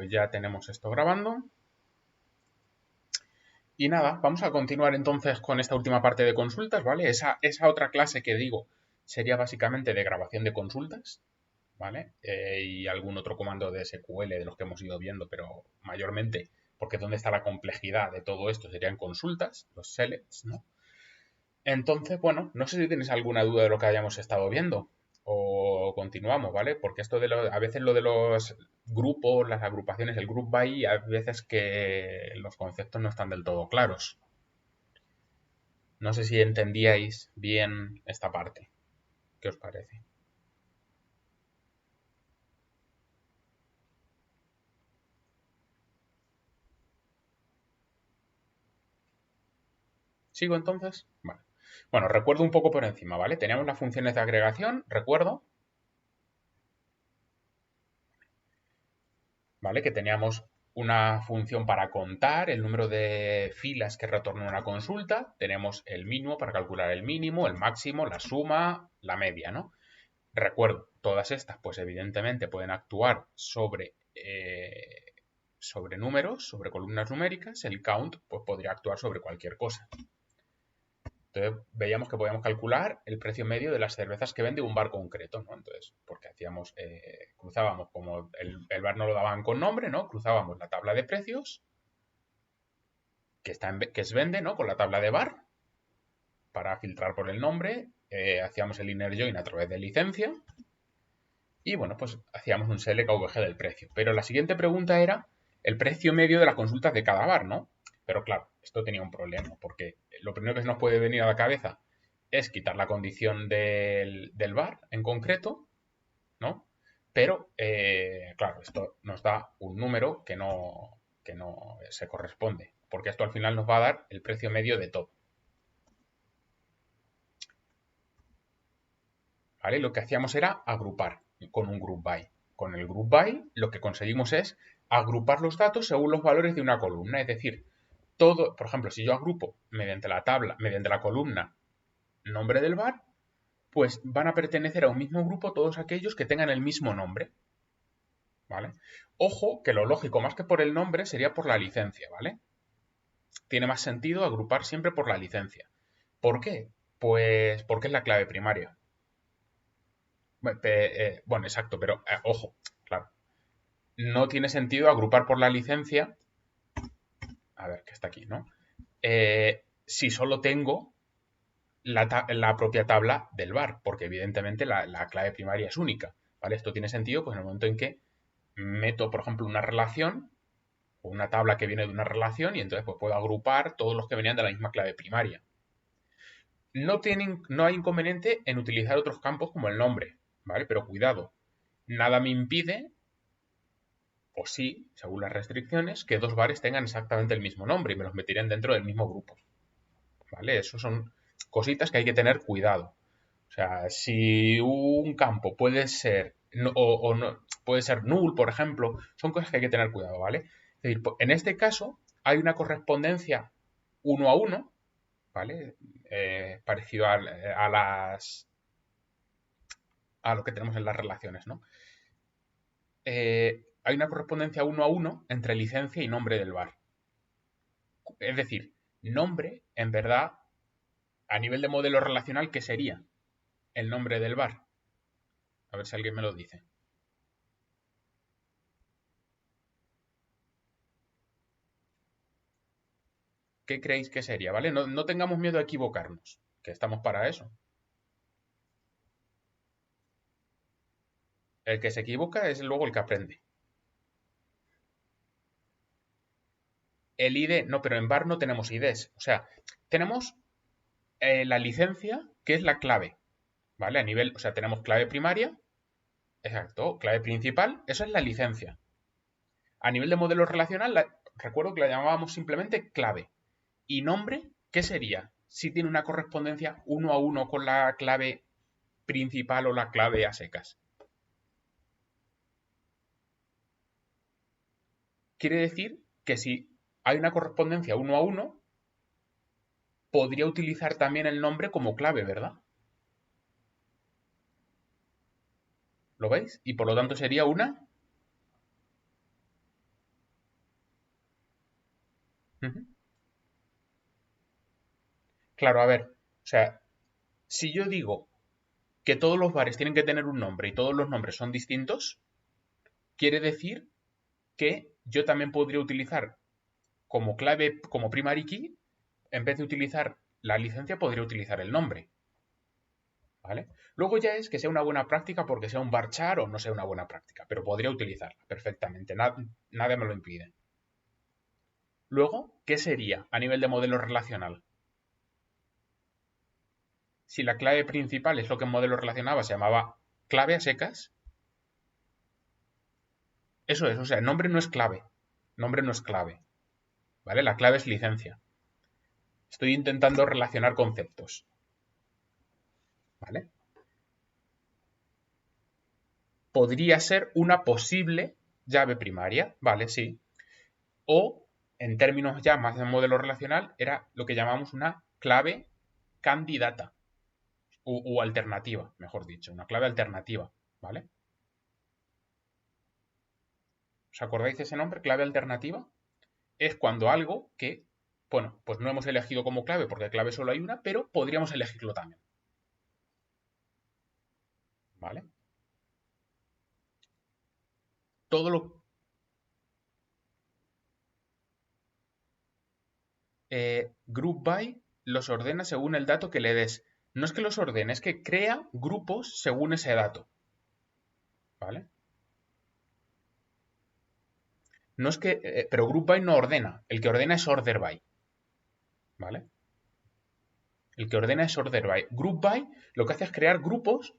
pues ya tenemos esto grabando. Y nada, vamos a continuar entonces con esta última parte de consultas, ¿vale? Esa otra clase que digo sería básicamente de grabación de consultas, ¿vale? Y algún otro comando de SQL de los que hemos ido viendo, pero mayormente, porque ¿dónde está la complejidad de todo esto? Serían consultas, los selects, ¿no? Entonces, bueno, no sé si tienes alguna duda de lo que hayamos estado viendo o continuamos, ¿vale? Porque esto a veces lo de los grupos, las agrupaciones, el group by, a veces que los conceptos no están del todo claros. No sé si entendíais bien esta parte. ¿Qué os parece? ¿Sigo entonces? Vale. Bueno, recuerdo un poco por encima, ¿vale? Teníamos las funciones de agregación, recuerdo, ¿vale? Que teníamos una función para contar el número de filas que retorna una consulta. Tenemos el mínimo para calcular el mínimo, el máximo, la suma, la media, ¿no? Recuerdo, todas estas, pues evidentemente pueden actuar sobre números, sobre columnas numéricas. El count, pues podría actuar sobre cualquier cosa. Entonces veíamos que podíamos calcular el precio medio de las cervezas que vende un bar concreto, ¿no? Entonces, porque hacíamos, cruzábamos, como el bar no lo daban con nombre, ¿no? Cruzábamos la tabla de precios, que es vende, ¿no? Con la tabla de bar, para filtrar por el nombre, hacíamos el inner join a través de licencia, y bueno, pues hacíamos un select AVG del precio. Pero la siguiente pregunta era el precio medio de las consultas de cada bar, ¿no? Pero claro, esto tenía un problema, porque lo primero que se nos puede venir a la cabeza es quitar la condición del bar en concreto, ¿no? Pero, claro, esto nos da un número que no se corresponde, porque esto al final nos va a dar el precio medio de todo. ¿Vale? Lo que hacíamos era agrupar con un group by. Con el group by lo que conseguimos es agrupar los datos según los valores de una columna, es decir, todo, por ejemplo, si yo agrupo mediante la tabla, mediante la columna nombre del bar, pues van a pertenecer a un mismo grupo todos aquellos que tengan el mismo nombre, ¿vale? Ojo, que lo lógico más que por el nombre sería por la licencia, ¿vale? Tiene más sentido agrupar siempre por la licencia. ¿Por qué? Pues porque es la clave primaria. Bueno, exacto, pero ojo, claro. No tiene sentido agrupar por la licencia. A ver, que está aquí, ¿no? Si solo tengo la propia tabla del bar, porque evidentemente la clave primaria es única, ¿vale? Esto tiene sentido pues en el momento en que meto, por ejemplo, una relación o una tabla que viene de una relación y entonces pues puedo agrupar todos los que venían de la misma clave primaria. No hay inconveniente en utilizar otros campos como el nombre, ¿vale? Pero cuidado, nada me impide, o sí, según las restricciones, que dos bares tengan exactamente el mismo nombre y me los meterían dentro del mismo grupo, ¿vale? Eso son cositas que hay que tener cuidado. O sea, si un campo puede ser o no, puede ser null, por ejemplo, son cosas que hay que tener cuidado, ¿vale? Es decir, en este caso hay una correspondencia uno a uno, ¿vale? Parecido a lo que tenemos en las relaciones, ¿no? Hay una correspondencia uno a uno entre licencia y nombre del bar. Es decir, nombre, en verdad, a nivel de modelo relacional, ¿qué sería el nombre del bar? A ver si alguien me lo dice. ¿Qué creéis que sería? ¿Vale? No tengamos miedo a equivocarnos, que estamos para eso. El que se equivoca es luego el que aprende. El ID, no, pero en bar no tenemos IDs. O sea, tenemos la licencia, que es la clave, ¿vale? A nivel, o sea, tenemos clave primaria, exacto, clave principal, eso es la licencia. A nivel de modelo relacional, recuerdo que la llamábamos simplemente clave. ¿Y nombre? ¿Qué sería? Si tiene una correspondencia uno a uno con la clave principal o la clave a secas. Quiere decir que si hay una correspondencia uno a uno, podría utilizar también el nombre como clave, ¿verdad? ¿Lo veis? Y por lo tanto sería una... Ujú. Claro, a ver, o sea, si yo digo que todos los bares tienen que tener un nombre y todos los nombres son distintos, quiere decir que yo también podría utilizar como clave, como primary key, en vez de utilizar la licencia, podría utilizar el nombre. ¿Vale? Luego ya es que sea una buena práctica porque sea un varchar o no sea una buena práctica, pero podría utilizarla perfectamente, nada me lo impide. Luego, ¿qué sería a nivel de modelo relacional? Si la clave principal es lo que en modelo relacionaba, se llamaba clave a secas, eso es, o sea, el nombre no es clave, nombre no es clave, ¿vale? La clave es licencia. Estoy intentando relacionar conceptos, ¿vale? Podría ser una posible llave primaria, ¿vale? Sí. O, en términos ya más de modelo relacional, era lo que llamamos una clave candidata o alternativa, mejor dicho, una clave alternativa, ¿vale? ¿Os acordáis de ese nombre, clave alternativa? Es cuando algo que, bueno, pues no hemos elegido como clave, porque clave solo hay una, pero podríamos elegirlo también, ¿vale? Todo lo... Group by los ordena según el dato que le des. No es que los ordene, es que crea grupos según ese dato, ¿vale? No es que, pero group by no ordena, el que ordena es order by, ¿vale? El que ordena es order by. Group by lo que hace es crear grupos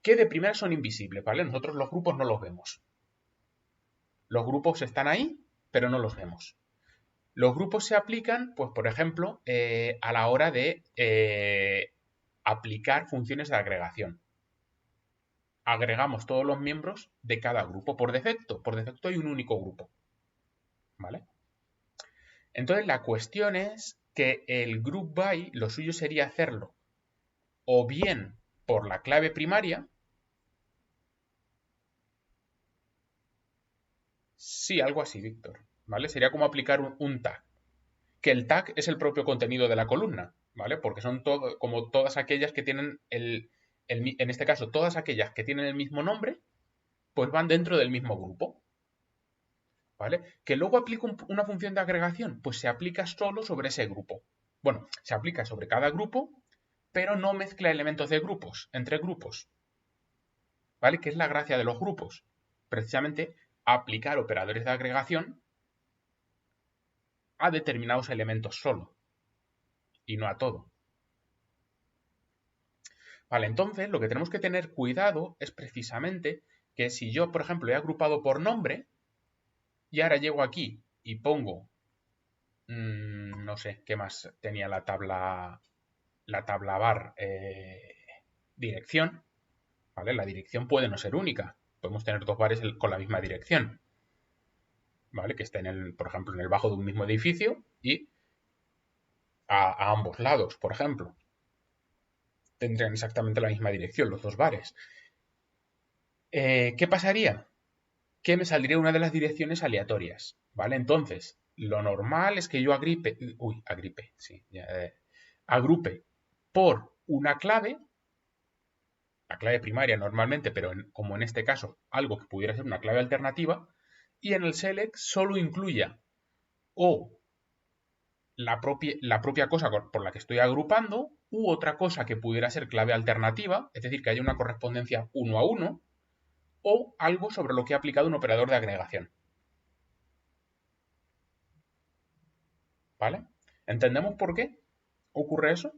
que de primera son invisibles, ¿vale? Nosotros los grupos no los vemos. Los grupos están ahí, pero no los vemos. Los grupos se aplican, pues, por ejemplo, a la hora de aplicar funciones de agregación. Agregamos todos los miembros de cada grupo por defecto. Por defecto hay un único grupo, ¿vale? Entonces la cuestión es que el group by, lo suyo sería hacerlo o bien por la clave primaria. Sí, algo así, Víctor, ¿vale? Sería como aplicar un tag. Que el tag es el propio contenido de la columna, ¿vale? Porque son como todas aquellas que tienen en este caso, todas aquellas que tienen el mismo nombre, pues van dentro del mismo grupo, ¿vale? Que luego aplica una función de agregación, pues se aplica solo sobre ese grupo. Bueno, se aplica sobre cada grupo, pero no mezcla elementos de grupos, entre grupos, ¿vale? Que es la gracia de los grupos. Precisamente aplicar operadores de agregación a determinados elementos solo y no a todo. Vale, entonces lo que tenemos que tener cuidado es precisamente que si yo, por ejemplo, he agrupado por nombre y ahora llego aquí y pongo, no sé, ¿qué más tenía la tabla var? Dirección, ¿vale? La dirección puede no ser única. Podemos tener dos bares con la misma dirección, ¿vale? Que estén, por ejemplo, en el bajo de un mismo edificio y a ambos lados, por ejemplo. Tendrían exactamente la misma dirección, los dos bares. ¿Qué pasaría? Que me saldría una de las direcciones aleatorias, ¿vale? Entonces, lo normal es que yo agrupe por una clave, la clave primaria normalmente, pero como en este caso, algo que pudiera ser una clave alternativa, y en el select solo incluya o la propia cosa por la que estoy agrupando, u otra cosa que pudiera ser clave alternativa, es decir, que haya una correspondencia uno a uno, o algo sobre lo que ha aplicado un operador de agregación. ¿Vale? ¿Entendemos por qué ocurre eso?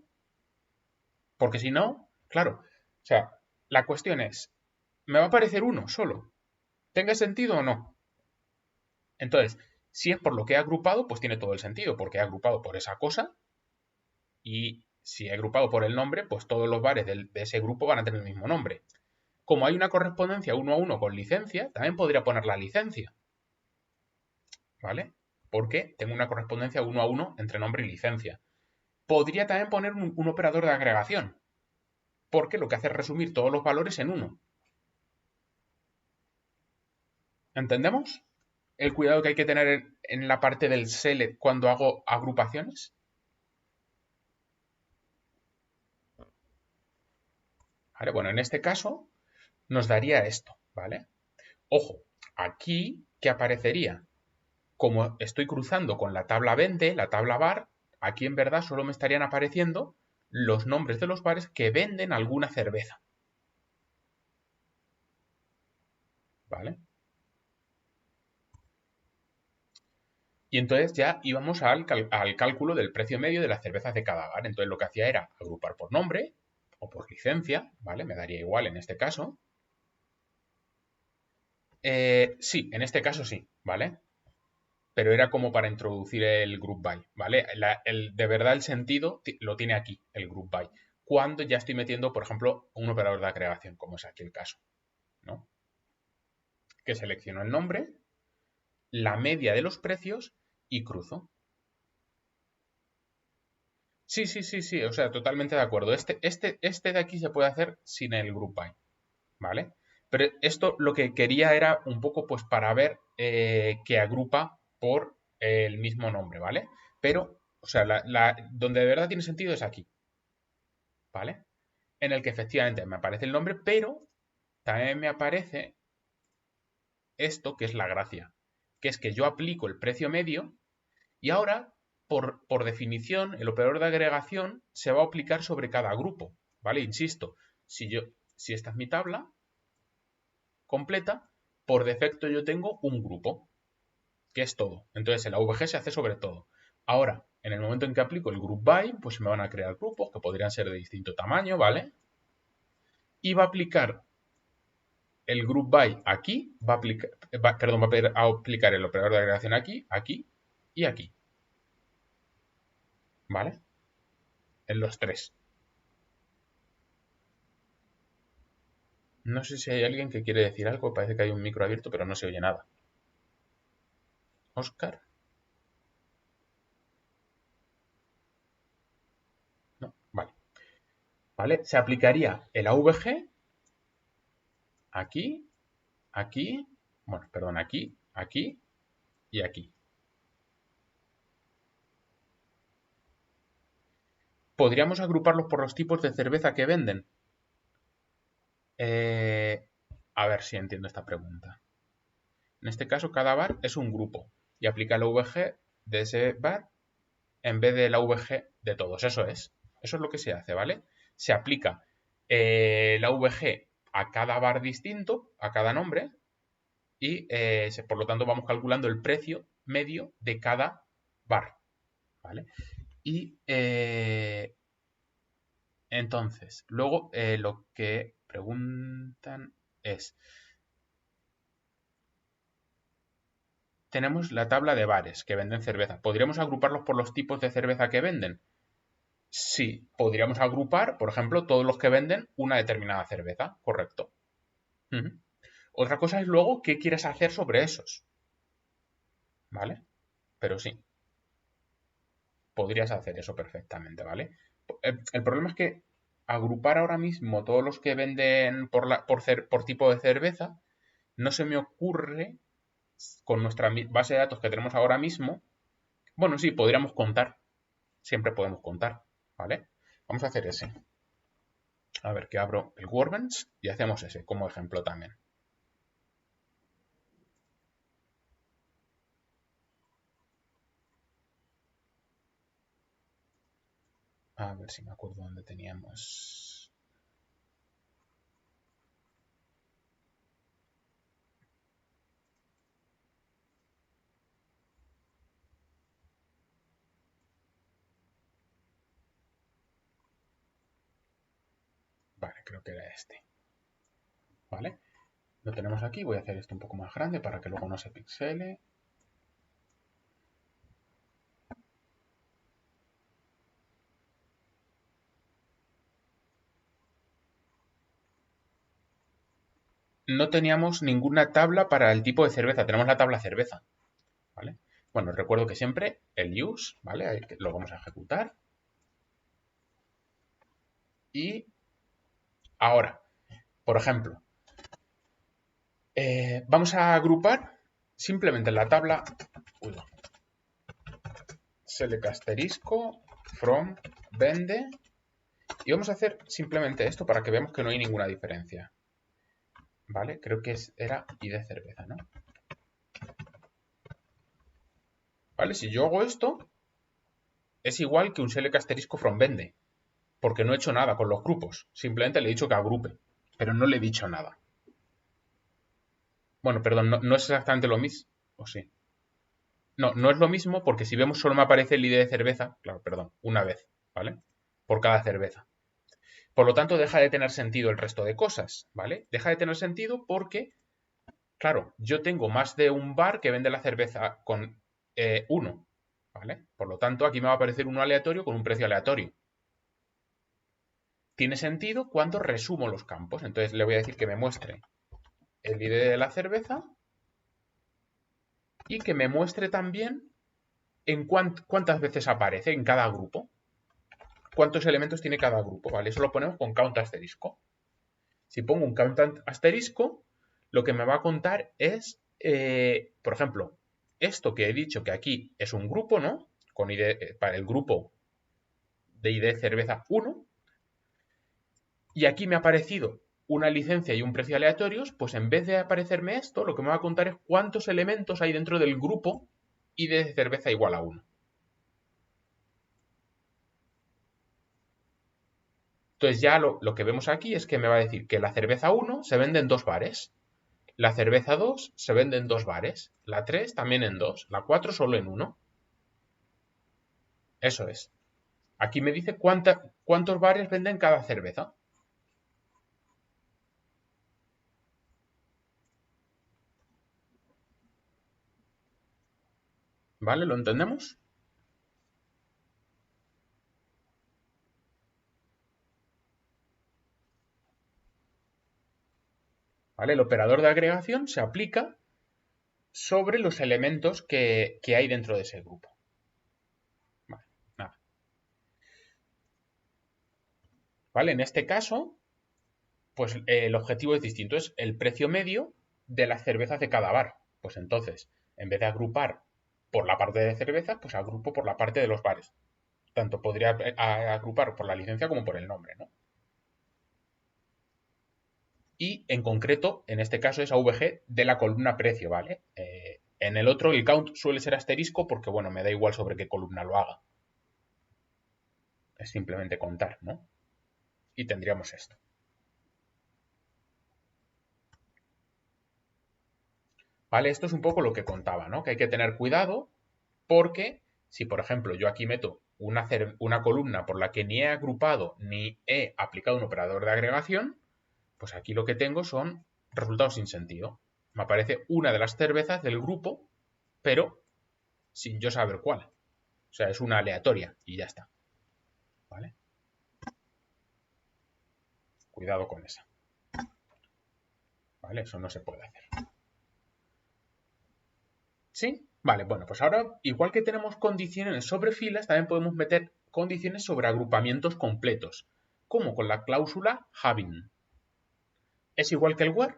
Porque si no, claro, o sea, la cuestión es, ¿me va a aparecer uno solo? ¿Tenga sentido o no? Entonces, si es por lo que he agrupado, pues tiene todo el sentido, porque he agrupado por esa cosa y si he agrupado por el nombre, pues todos los bares de ese grupo van a tener el mismo nombre. Como hay una correspondencia uno a uno con licencia, también podría poner la licencia, ¿vale? Porque tengo una correspondencia uno a uno entre nombre y licencia. Podría también poner un operador de agregación, porque lo que hace es resumir todos los valores en uno. ¿Entendemos? el cuidado que hay que tener en la parte del select cuando hago agrupaciones? ¿Vale? Bueno, en este caso nos daría esto, ¿vale? Ojo, aquí, ¿qué aparecería? Como estoy cruzando con la tabla 20, la tabla bar, aquí en verdad solo me estarían apareciendo los nombres de los bares que venden alguna cerveza. ¿Vale? Y entonces ya íbamos al cálculo del precio medio de las cervezas de cada bar. Entonces lo que hacía era agrupar por nombre o por licencia, ¿vale? Me daría igual en este caso. Sí, en este caso sí, ¿vale? Pero era como para introducir el group by, ¿vale? De verdad el sentido lo tiene aquí, el group by. Cuando ya estoy metiendo, por ejemplo, un operador de agregación, como es aquí el caso, ¿no? Que selecciono el nombre, la media de los precios y cruzo. Sí, sí, sí, sí, o sea, totalmente de acuerdo. Este de aquí se puede hacer sin el group by, ¿vale? Pero esto lo que quería era un poco pues para ver que agrupa por el mismo nombre, ¿vale? Pero, o sea, donde de verdad tiene sentido es aquí, ¿vale? En el que efectivamente me aparece el nombre, pero también me aparece esto que es la gracia, que es que yo aplico el precio medio y ahora, por definición, el operador de agregación se va a aplicar sobre cada grupo, ¿vale? Insisto, si esta es mi tabla completa, por defecto yo tengo un grupo, que es todo. Entonces el AVG se hace sobre todo. Ahora, en el momento en que aplico el group by, pues se me van a crear grupos que podrían ser de distinto tamaño, ¿vale? Y va a aplicar el group by aquí, perdón, va a aplicar el operador de agregación aquí, aquí y aquí, ¿vale? En los tres. No sé si hay alguien que quiere decir algo, parece que hay un micro abierto, pero no se oye nada. Oscar, no, vale. ¿Vale? Se aplicaría el AVG aquí, aquí, bueno, perdón, aquí, aquí y aquí. ¿Podríamos agruparlos por los tipos de cerveza que venden? Eh, a ver si entiendo esta pregunta. En este caso, cada bar es un grupo y aplica el AVG de ese bar en vez del AVG de todos. Eso es lo que se hace, ¿vale? Se aplica el AVG a cada bar distinto, a cada nombre, y por lo tanto vamos calculando el precio medio de cada bar, ¿vale? Y entonces, luego lo que preguntan es, tenemos la tabla de bares que venden cerveza. ¿Podríamos agruparlos por los tipos de cerveza que venden? Sí, podríamos agrupar, por ejemplo, todos los que venden una determinada cerveza, correcto. Ujú. Otra cosa es luego qué quieres hacer sobre esos, ¿vale? Pero sí, podrías hacer eso perfectamente, ¿vale? El problema es que agrupar ahora mismo todos los que venden por tipo de cerveza, no se me ocurre con nuestra base de datos que tenemos ahora mismo. Bueno, sí, podríamos contar. Siempre podemos contar, ¿vale? Vamos a hacer ese. A ver, que abro el Workbench y hacemos ese como ejemplo también. A ver si me acuerdo dónde teníamos. Vale, creo que era este. ¿Vale? Lo tenemos aquí. Voy a hacer esto un poco más grande para que luego no se pixele. No teníamos ninguna tabla para el tipo de cerveza. Tenemos la tabla cerveza. ¿Vale? Bueno, recuerdo que siempre el use, ¿vale? Lo vamos a ejecutar. Y ahora, por ejemplo, vamos a agrupar. simplemente en la tabla, select asterisco, from, vende, y vamos a hacer simplemente esto para que veamos que no hay ninguna diferencia. ¿Vale? Creo que era ID cerveza, ¿no? ¿Vale? Si yo hago esto, es igual que un select asterisco from vende, porque no he hecho nada con los grupos. Simplemente le he dicho que agrupe, pero no le he dicho nada. Bueno, perdón, no es exactamente lo mismo, ¿o sí? No, no es lo mismo porque si vemos solo me aparece el ID de cerveza, claro, perdón, una vez, ¿vale? Por cada cerveza. Por lo tanto, deja de tener sentido el resto de cosas, ¿vale? Deja de tener sentido porque, claro, yo tengo más de un bar que vende la cerveza con uno, ¿vale? Por lo tanto, aquí me va a aparecer uno aleatorio con un precio aleatorio. Tiene sentido cuando resumo los campos. Entonces le voy a decir que me muestre el ID de la cerveza y que me muestre también en cuántas veces aparece en cada grupo. Cuántos elementos tiene cada grupo, ¿vale? Eso lo ponemos con count asterisco. Si pongo un count asterisco, lo que me va a contar es, por ejemplo, esto que he dicho que aquí es un grupo, ¿no? Con ID, para el grupo de ID cerveza 1. Y aquí me ha aparecido una licencia y un precio aleatorios, pues en vez de aparecerme esto, lo que me va a contar es cuántos elementos hay dentro del grupo ID de cerveza igual a 1. Entonces ya lo que vemos aquí es que me va a decir que la cerveza 1 se vende en 2 bares, la cerveza 2 se vende en 2 bares, la 3 también en 2, la 4 solo en 1. Eso es. Aquí me dice cuántos bares venden cada cerveza. ¿Vale? ¿Lo entendemos? ¿Vale? El operador de agregación se aplica sobre los elementos que hay dentro de ese grupo. Vale, nada. ¿Vale? En este caso, pues el objetivo es distinto, es el precio medio de las cervezas de cada bar. Pues entonces, en vez de agrupar por la parte de cervezas, pues agrupo por la parte de los bares. Tanto podría agrupar por la licencia como por el nombre, ¿no? Y en concreto, en este caso es AVG de la columna precio, ¿vale? En el otro el count suele ser asterisco porque, bueno, me da igual sobre qué columna lo haga. Es simplemente contar, ¿no? Y tendríamos esto. ¿Vale? Esto es un poco lo que contaba, ¿no? Que hay que tener cuidado porque si, por ejemplo, yo aquí meto una columna por la que ni he agrupado ni he aplicado un operador de agregación, pues aquí lo que tengo son resultados sin sentido. Me aparece una de las cervezas del grupo, pero sin yo saber cuál. O sea, es una aleatoria y ya está. ¿Vale? Cuidado con esa. ¿Vale? Eso no se puede hacer. ¿Sí? Vale, bueno, pues ahora, igual que tenemos condiciones sobre filas, también podemos meter condiciones sobre agrupamientos completos, como con la cláusula having. Es igual que el where,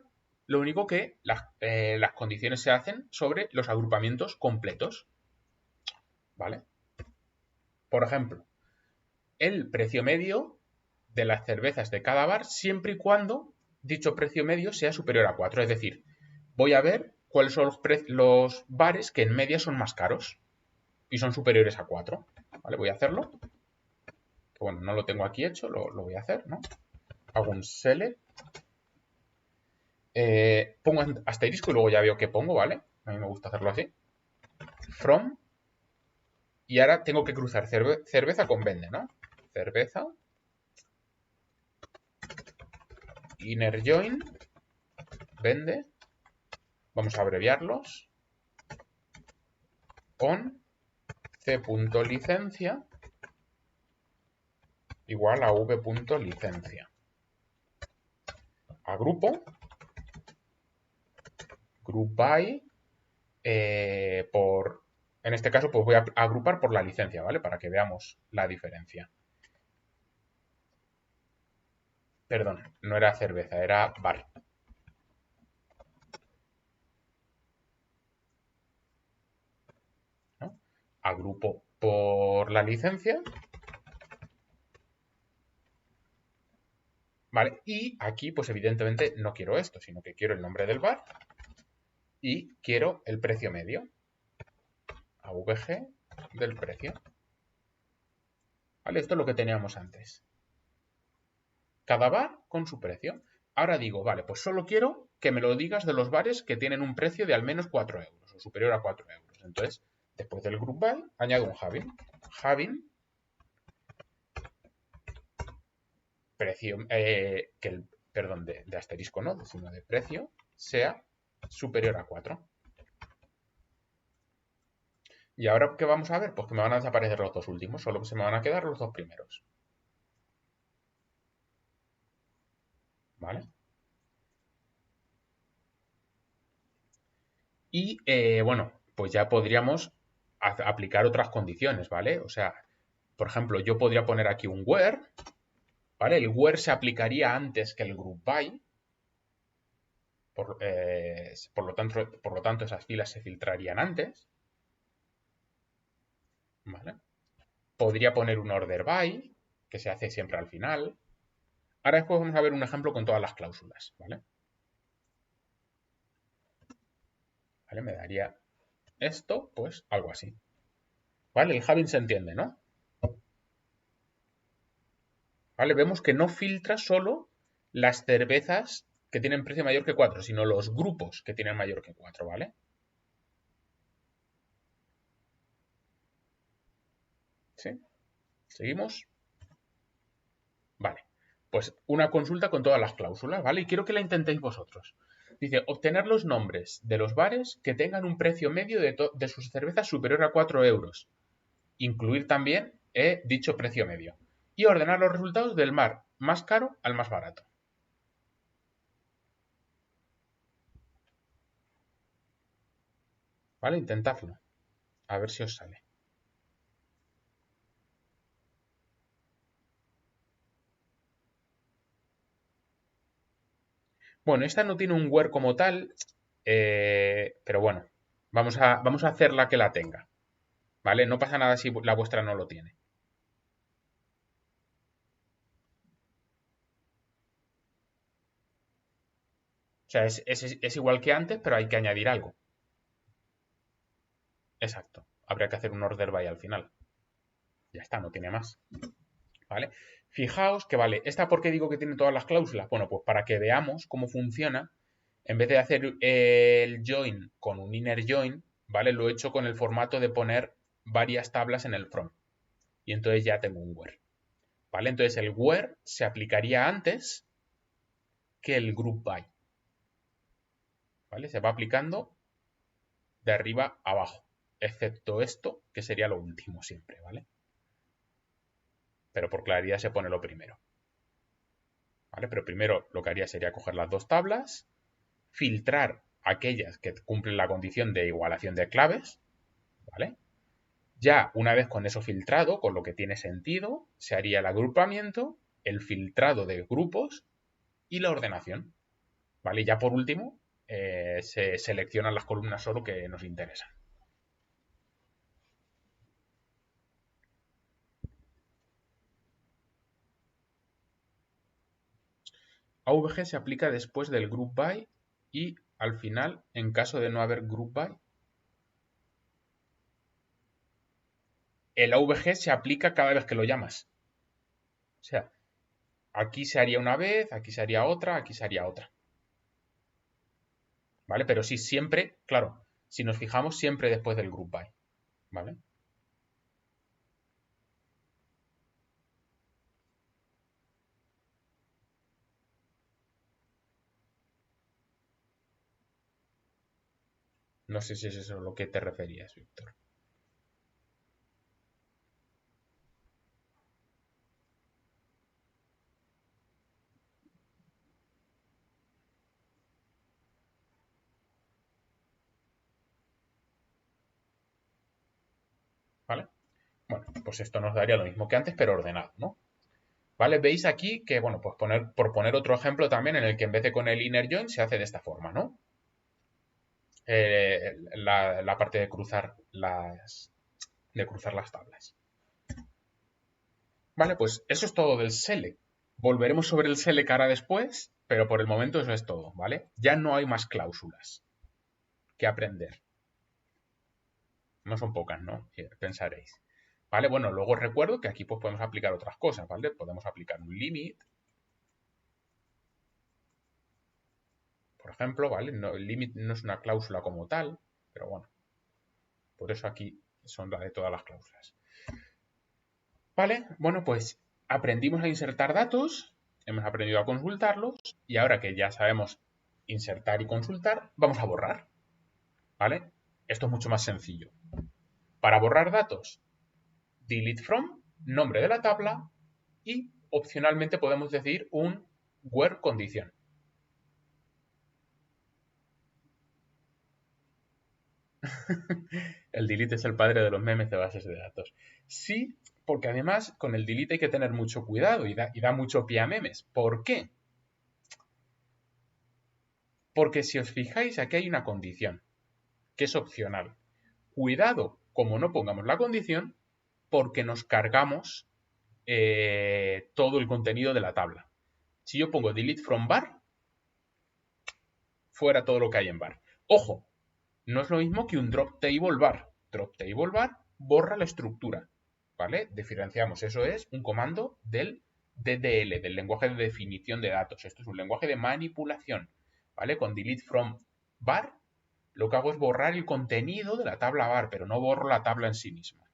lo único que las condiciones se hacen sobre los agrupamientos completos. ¿Vale? Por ejemplo, el precio medio de las cervezas de cada bar siempre y cuando dicho precio medio sea superior a 4. Es decir, voy a ver cuáles son los bares que en media son más caros y son superiores a 4. ¿Vale? Voy a hacerlo. Que bueno, no lo tengo aquí hecho, lo voy a hacer, ¿no? Hago un select. Pongo asterisco y luego ya veo qué pongo, ¿vale? A mí me gusta hacerlo así. From. Y ahora tengo que cruzar cerveza con vende, ¿no? Cerveza. Inner join. Vende. Vamos a abreviarlos. On c.licencia igual a v.licencia. Agrupo. Group by. En este caso, pues voy a agrupar por la licencia, ¿vale? Para que veamos la diferencia. Perdón, no era cerveza, era bar. agrupo por la licencia. ¿Vale? Y aquí, pues evidentemente no quiero esto, sino que quiero el nombre del bar y quiero el precio medio. AVG del precio. ¿Vale? Esto es lo que teníamos antes. Cada bar con su precio. Ahora digo, vale, pues solo quiero que me lo digas de los bares que tienen un precio de al menos 4 euros o superior a 4 euros. Entonces, después del group by, añado un having. Having precio, perdón, de asterisco no, sino de precio, sea superior a 4. Y ahora, ¿qué vamos a ver? Pues que me van a desaparecer los dos últimos, solo se me van a quedar los dos primeros. ¿Vale? Y bueno, pues ya podríamos aplicar otras condiciones, ¿vale? O sea, por ejemplo, yo podría poner aquí un where, ¿vale? El where se aplicaría antes que el group by. Por lo tanto, esas filas se filtrarían antes. ¿Vale? Podría poner un order by, que se hace siempre al final. Ahora después vamos a ver un ejemplo con todas las cláusulas, ¿vale? ¿Vale? Me daría esto, pues algo así. ¿Vale? El having se entiende, ¿no? ¿Vale? Vemos que no filtra solo las cervezas que tienen precio mayor que 4, sino los grupos que tienen mayor que 4, ¿vale? ¿Sí? ¿Seguimos? Vale. Pues una consulta con todas las cláusulas, ¿vale? Y quiero que la intentéis vosotros. Dice, obtener los nombres de los bares que tengan un precio medio de sus cervezas superior a 4 euros. Incluir también dicho precio medio. Y ordenar los resultados del más caro al más barato. ¿Vale? Intentadlo. A ver si os sale. Bueno, esta no tiene un where como tal, pero bueno, vamos a hacerla que la tenga. ¿Vale? No pasa nada si la vuestra no lo tiene. O sea, es igual que antes, pero hay que añadir algo. Exacto. Habría que hacer un order by al final. Ya está, no tiene más. ¿Vale? Fijaos que, vale, ¿esta por qué digo que tiene todas las cláusulas? Bueno, pues para que veamos cómo funciona, en vez de hacer el join con un inner join, ¿vale? Lo he hecho con el formato de poner varias tablas en el from. Y entonces ya tengo un where. ¿Vale? Entonces el where se aplicaría antes que el group by. ¿Vale? Se va aplicando de arriba a abajo. Excepto esto, que sería lo último siempre, ¿vale? Pero por claridad se pone lo primero. ¿Vale? Pero primero lo que haría sería coger las dos tablas, filtrar aquellas que cumplen la condición de igualación de claves, ¿vale? Ya una vez con eso filtrado, con lo que tiene sentido, se haría el agrupamiento, el filtrado de grupos y la ordenación, ¿vale? Y ya por último, se seleccionan las columnas solo que nos interesan. AVG se aplica después del group by y al final, en caso de no haber group by, el AVG se aplica cada vez que lo llamas. O sea, aquí se haría una vez, aquí se haría otra, aquí se haría otra. ¿Vale? Pero sí, siempre, claro, si nos fijamos, siempre después del group by. ¿Vale? No sé si es eso a lo que te referías, Víctor. ¿Vale? Bueno, pues esto nos daría lo mismo que antes, pero ordenado, ¿no? ¿Vale? Veis aquí que, bueno, pues por poner otro ejemplo también en el que en vez de con el inner join se hace de esta forma, ¿no? La parte de cruzar de cruzar las tablas. Vale, pues eso es todo del select. Volveremos sobre el select ahora después, pero por el momento eso es todo, ¿vale? Ya no hay más cláusulas que aprender. No son pocas, ¿no? Pensaréis. ¿Vale? Bueno, luego os recuerdo que aquí pues podemos aplicar otras cosas, ¿vale? Podemos aplicar un limit, por ejemplo, ¿vale? No, el limit no es una cláusula como tal, pero bueno. Por eso aquí son la de todas las cláusulas. ¿Vale? Bueno, pues aprendimos a insertar datos, hemos aprendido a consultarlos, y ahora que ya sabemos insertar y consultar, vamos a borrar. ¿Vale? Esto es mucho más sencillo. Para borrar datos, delete from, nombre de la tabla, y opcionalmente podemos decir un where condición. El delete es el padre de los memes de bases de datos. Sí, porque además con el delete hay que tener mucho cuidado y da mucho pie a memes. ¿Por qué? Porque si os fijáis, aquí hay una condición, que es opcional. Cuidado, como no pongamos la condición, porque nos cargamos todo el contenido de la tabla. Si yo pongo delete from bar, fuera todo lo que hay en bar. Ojo, no es lo mismo que un drop table bar. Drop table bar borra la estructura, ¿vale? Diferenciamos, eso es un comando del DDL, del lenguaje de definición de datos. Esto es un lenguaje de manipulación, ¿vale? Con delete from bar, lo que hago es borrar el contenido de la tabla bar, pero no borro la tabla en sí misma.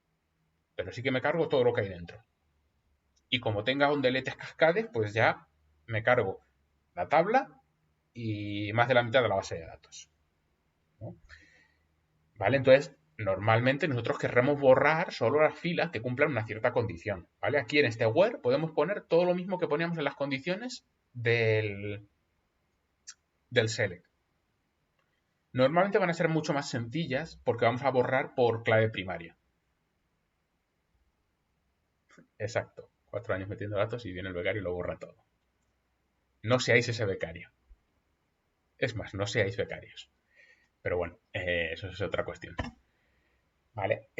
Pero sí que me cargo todo lo que hay dentro. Y como tenga un delete cascades, pues ya me cargo la tabla y más de la mitad de la base de datos, ¿no? ¿Vale? Entonces, normalmente nosotros querremos borrar solo las filas que cumplan una cierta condición, ¿vale? Aquí en este where podemos poner todo lo mismo que poníamos en las condiciones del select. Normalmente van a ser mucho más sencillas porque vamos a borrar por clave primaria. Exacto. 4 años metiendo datos y viene el becario y lo borra todo. No seáis ese becario. Es más, no seáis becarios. Pero bueno, eso es otra cuestión. Vale.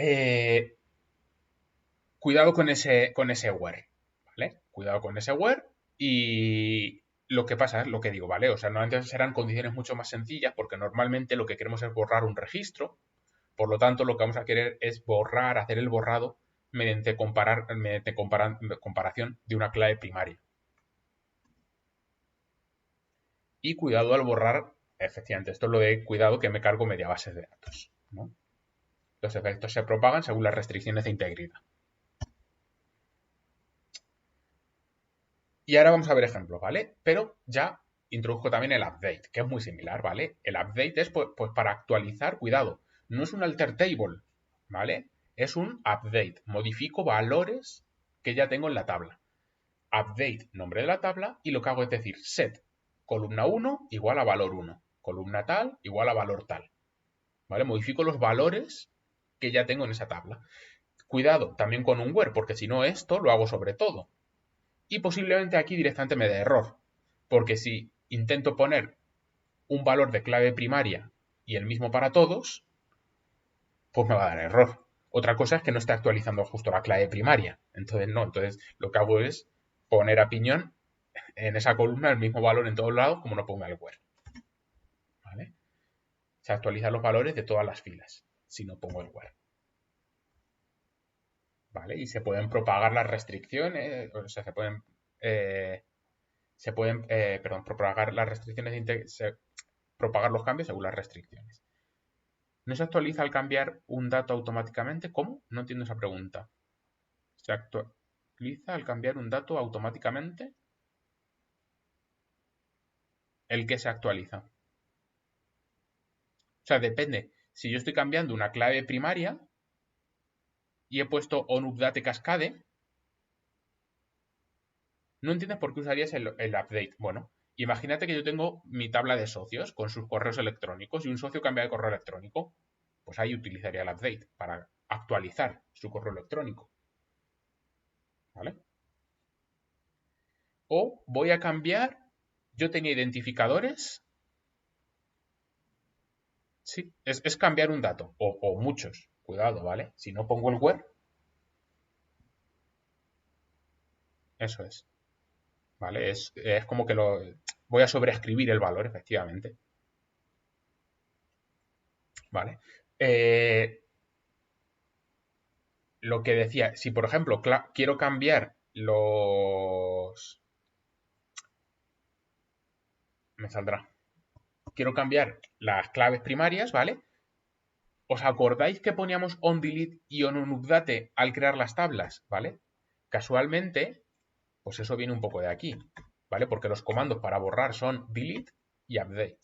Cuidado con ese where. ¿Vale? Cuidado con ese where. Y lo que pasa es lo que digo, ¿vale? O sea, normalmente serán condiciones mucho más sencillas porque normalmente lo que queremos es borrar un registro. Por lo tanto, lo que vamos a querer es borrar, hacer el borrado mediante comparación de una clave primaria. Y cuidado al borrar, efectivamente, esto es lo de cuidado que me cargo media base de datos, ¿no? Los efectos se propagan según las restricciones de integridad. Y ahora vamos a ver ejemplos, ¿vale? Pero ya introduzco también el update, que es muy similar, ¿vale? El update es pues para actualizar, cuidado, no es un alter table, ¿vale? Es un update. Modifico valores que ya tengo en la tabla. Update, nombre de la tabla, y lo que hago es decir set columna 1 igual a valor 1, columna tal igual a valor tal, ¿vale? Modifico los valores que ya tengo en esa tabla. Cuidado también con un where, porque si no esto lo hago sobre todo. Y posiblemente aquí directamente me dé error, porque si intento poner un valor de clave primaria y el mismo para todos, pues me va a dar error. Otra cosa es que no esté actualizando justo la clave primaria. Entonces no, entonces lo que hago es poner a piñón en esa columna el mismo valor en todos lados como no ponga el where. ¿Vale? Se actualizan los valores de todas las filas si no pongo el where. ¿Vale? Y se pueden propagar las restricciones, o sea, propagar las restricciones, propagar los cambios según las restricciones. ¿No se actualiza al cambiar un dato automáticamente? ¿Cómo? No entiendo esa pregunta. ¿Se actualiza al cambiar un dato automáticamente? ¿El que se actualiza? O sea, depende. Si yo estoy cambiando una clave primaria y he puesto onUpdate cascade, no entiendes por qué usarías el update. Bueno, imagínate que yo tengo mi tabla de socios con sus correos electrónicos y un socio cambia de correo electrónico. Pues ahí utilizaría el update para actualizar su correo electrónico. ¿Vale? O voy a cambiar, yo tenía identificadores. Sí, es cambiar un dato, o muchos. Cuidado, ¿vale? Si no pongo el where, eso es, ¿vale? Es como que voy a sobreescribir el valor, efectivamente, ¿vale? Lo que decía, si por ejemplo quiero cambiar me saldrá. Quiero cambiar las claves primarias, ¿vale? ¿Os acordáis que poníamos onDelete y onUpdate al crear las tablas, ¿vale? Casualmente, pues eso viene un poco de aquí, ¿vale? Porque los comandos para borrar son delete y update.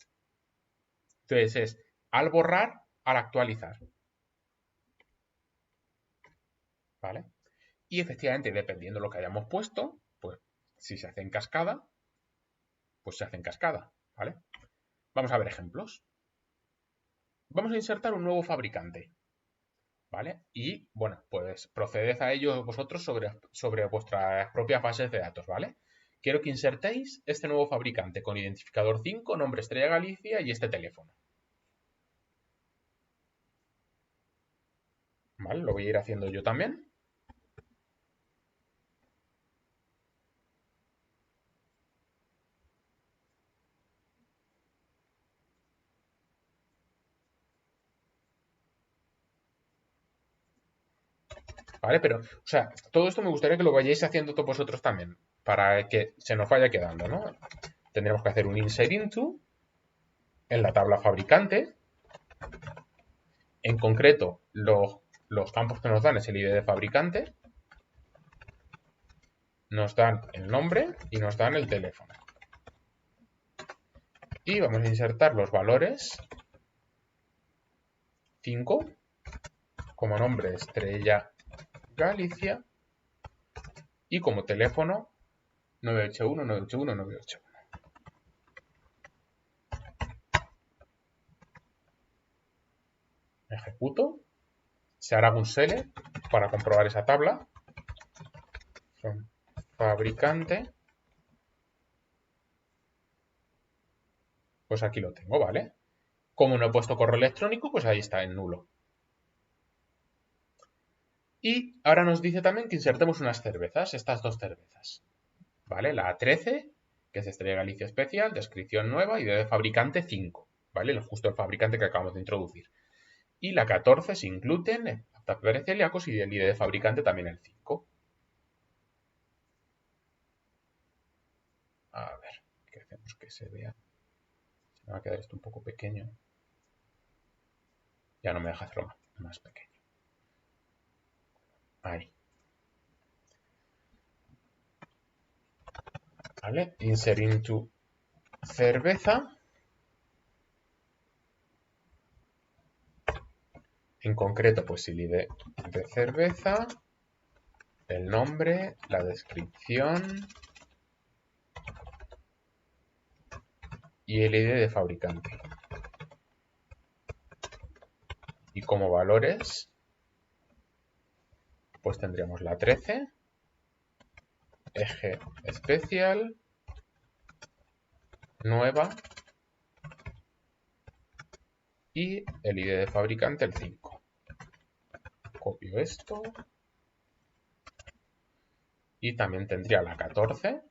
Entonces es al borrar, al actualizar, ¿vale? Y efectivamente, dependiendo de lo que hayamos puesto, pues si se hace en cascada, pues se hace en cascada, ¿vale? Vamos a ver ejemplos. Vamos a insertar un nuevo fabricante, ¿vale? Y, bueno, pues proceded a ello vosotros sobre vuestras propias bases de datos, ¿vale? Quiero que insertéis este nuevo fabricante con identificador 5, nombre Estrella Galicia y este teléfono. ¿Vale? Lo voy a ir haciendo yo también. ¿Vale? Pero, o sea, todo esto me gustaría que lo vayáis haciendo todos vosotros también, para que se nos vaya quedando, ¿no? Tendremos que hacer un insert into en la tabla fabricante. En concreto, los campos que nos dan es el ID de fabricante, nos dan el nombre y nos dan el teléfono. Y vamos a insertar los valores 5 como nombre Estrella Galicia y como teléfono 981 981 981. Ejecuto. Se hará un select para comprobar esa tabla. Son fabricante. Pues aquí lo tengo, ¿vale? Como no he puesto correo electrónico, pues ahí está en nulo. Y ahora nos dice también que insertemos unas cervezas, estas dos cervezas. ¿Vale? La A13, que es Estrella Galicia Especial, descripción nueva y de fabricante 5. ¿Vale? Justo el fabricante que acabamos de introducir. Y la 14 sin gluten, apta para celíacos y el ID de fabricante también el 5. A ver, ¿qué hacemos que se vea? Se me va a quedar esto un poco pequeño. Ya no me deja hacerlo más pequeño. Ahí. ¿Vale? Insert into cerveza. En concreto, pues el ID de cerveza, el nombre, la descripción y el ID de fabricante. Y como valores, pues tendríamos la 13, eje especial, nueva y el ID de fabricante el 5. Copio esto y también tendría la 14,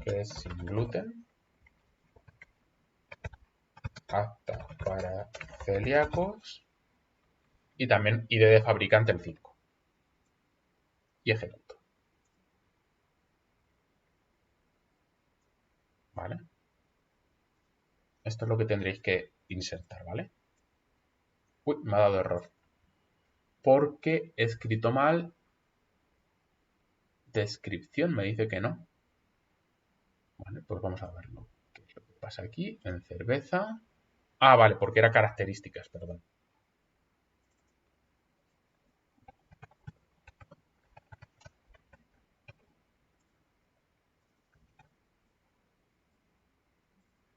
que es sin gluten, apta para celíacos y también ID de fabricante el 5. Y ejecuto. ¿Vale? Esto es lo que tendréis que insertar, ¿vale? Uy, me ha dado error. Porque he escrito mal. Descripción me dice que no. Vale, pues vamos a verlo. ¿Qué es lo que pasa aquí? En cerveza. Ah, vale, porque era características, perdón.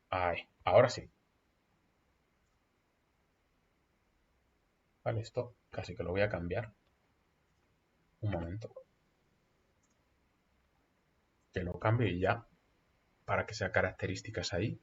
Ahí, ahora sí. Vale, esto casi que lo voy a cambiar. Un momento. Que lo cambio y ya. Para que sea características ahí.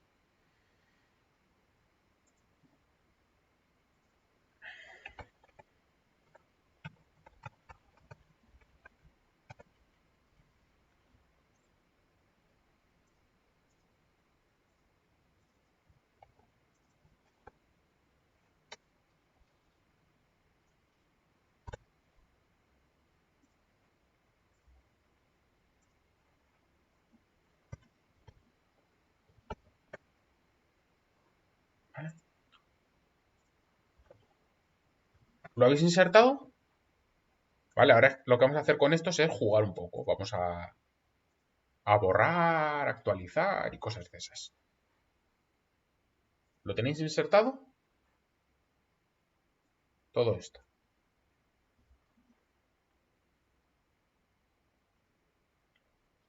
¿Vale? ¿Lo habéis insertado? Vale, ahora lo que vamos a hacer con esto es jugar un poco. Vamos a borrar, actualizar y cosas de esas. ¿Lo tenéis insertado? Todo esto.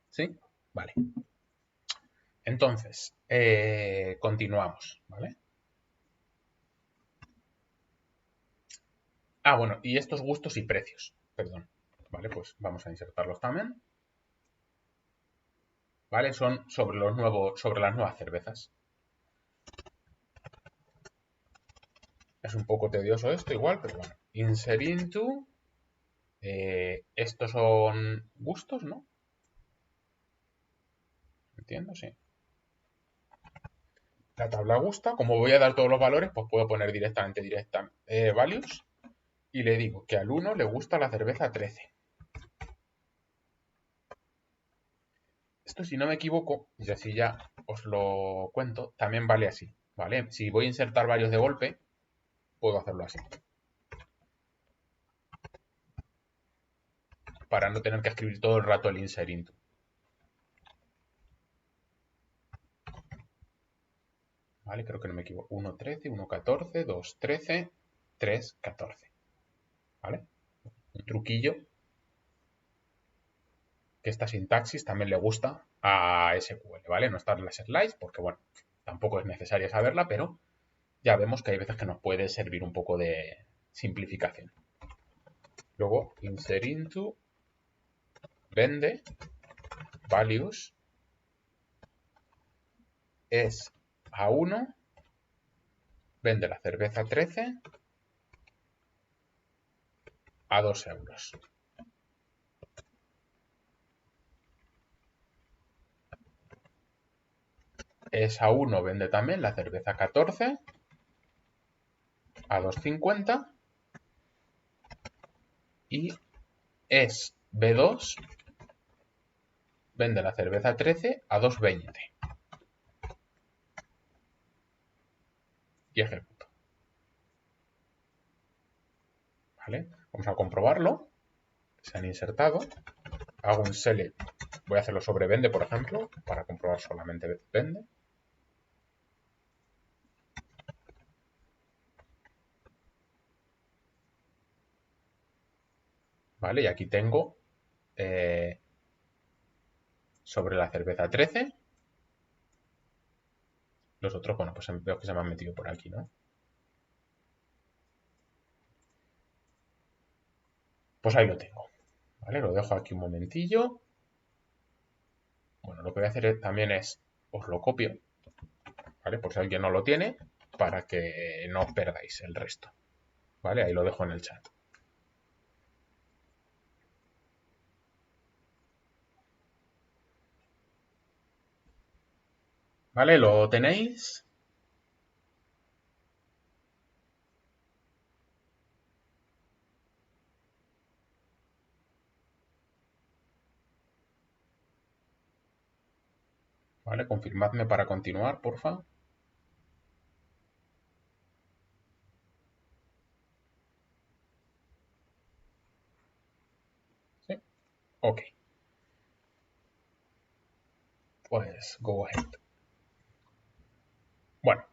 ¿Sí? Vale. Entonces, continuamos, ¿vale? Ah, bueno, y estos gustos y precios, perdón. Vale, pues vamos a insertarlos también. ¿Vale? Son sobre sobre las nuevas cervezas. Es un poco tedioso esto igual, pero bueno. Insert into. Estos son gustos, ¿no? Entiendo, sí. La tabla gusta. Como voy a dar todos los valores, pues puedo poner directamente values. Y le digo que al 1 le gusta la cerveza 13. Esto, si no me equivoco, y así ya os lo cuento, también vale así, ¿vale? Si voy a insertar varios de golpe, puedo hacerlo así. Para no tener que escribir todo el rato el insert into. ¿Vale? Creo que no me equivoco. 1.13, 1.14, 2.13, 3.14. ¿Vale? Un truquillo que esta sintaxis también le gusta a SQL, ¿vale? No está en las slides porque, bueno, tampoco es necesaria saberla, pero ya vemos que hay veces que nos puede servir un poco de simplificación. Luego, insert into, vende, values, es a 1, vende la cerveza 13 a 2 euros. Es a 1, vende también la cerveza 14 a 2,50 y es B2, vende la cerveza 13 a 2,20 y ejecuto. ¿Vale? Vamos a comprobarlo. Se han insertado. Hago un select. Voy a hacerlo sobre vende, por ejemplo, para comprobar solamente vende. ¿Vale? Y aquí tengo sobre la cerveza 13. Los otros, bueno, pues veo que se me han metido por aquí, ¿no? Pues ahí lo tengo. ¿Vale? Lo dejo aquí un momentillo. Bueno, lo que voy a hacer también es, os lo copio, ¿vale? Por si alguien no lo tiene, para que no os perdáis el resto. ¿Vale? Ahí lo dejo en el chat. ¿Vale? ¿Lo tenéis? ¿Vale? Confirmadme para continuar, porfa. ¿Sí? Ok. Pues go ahead. Bueno,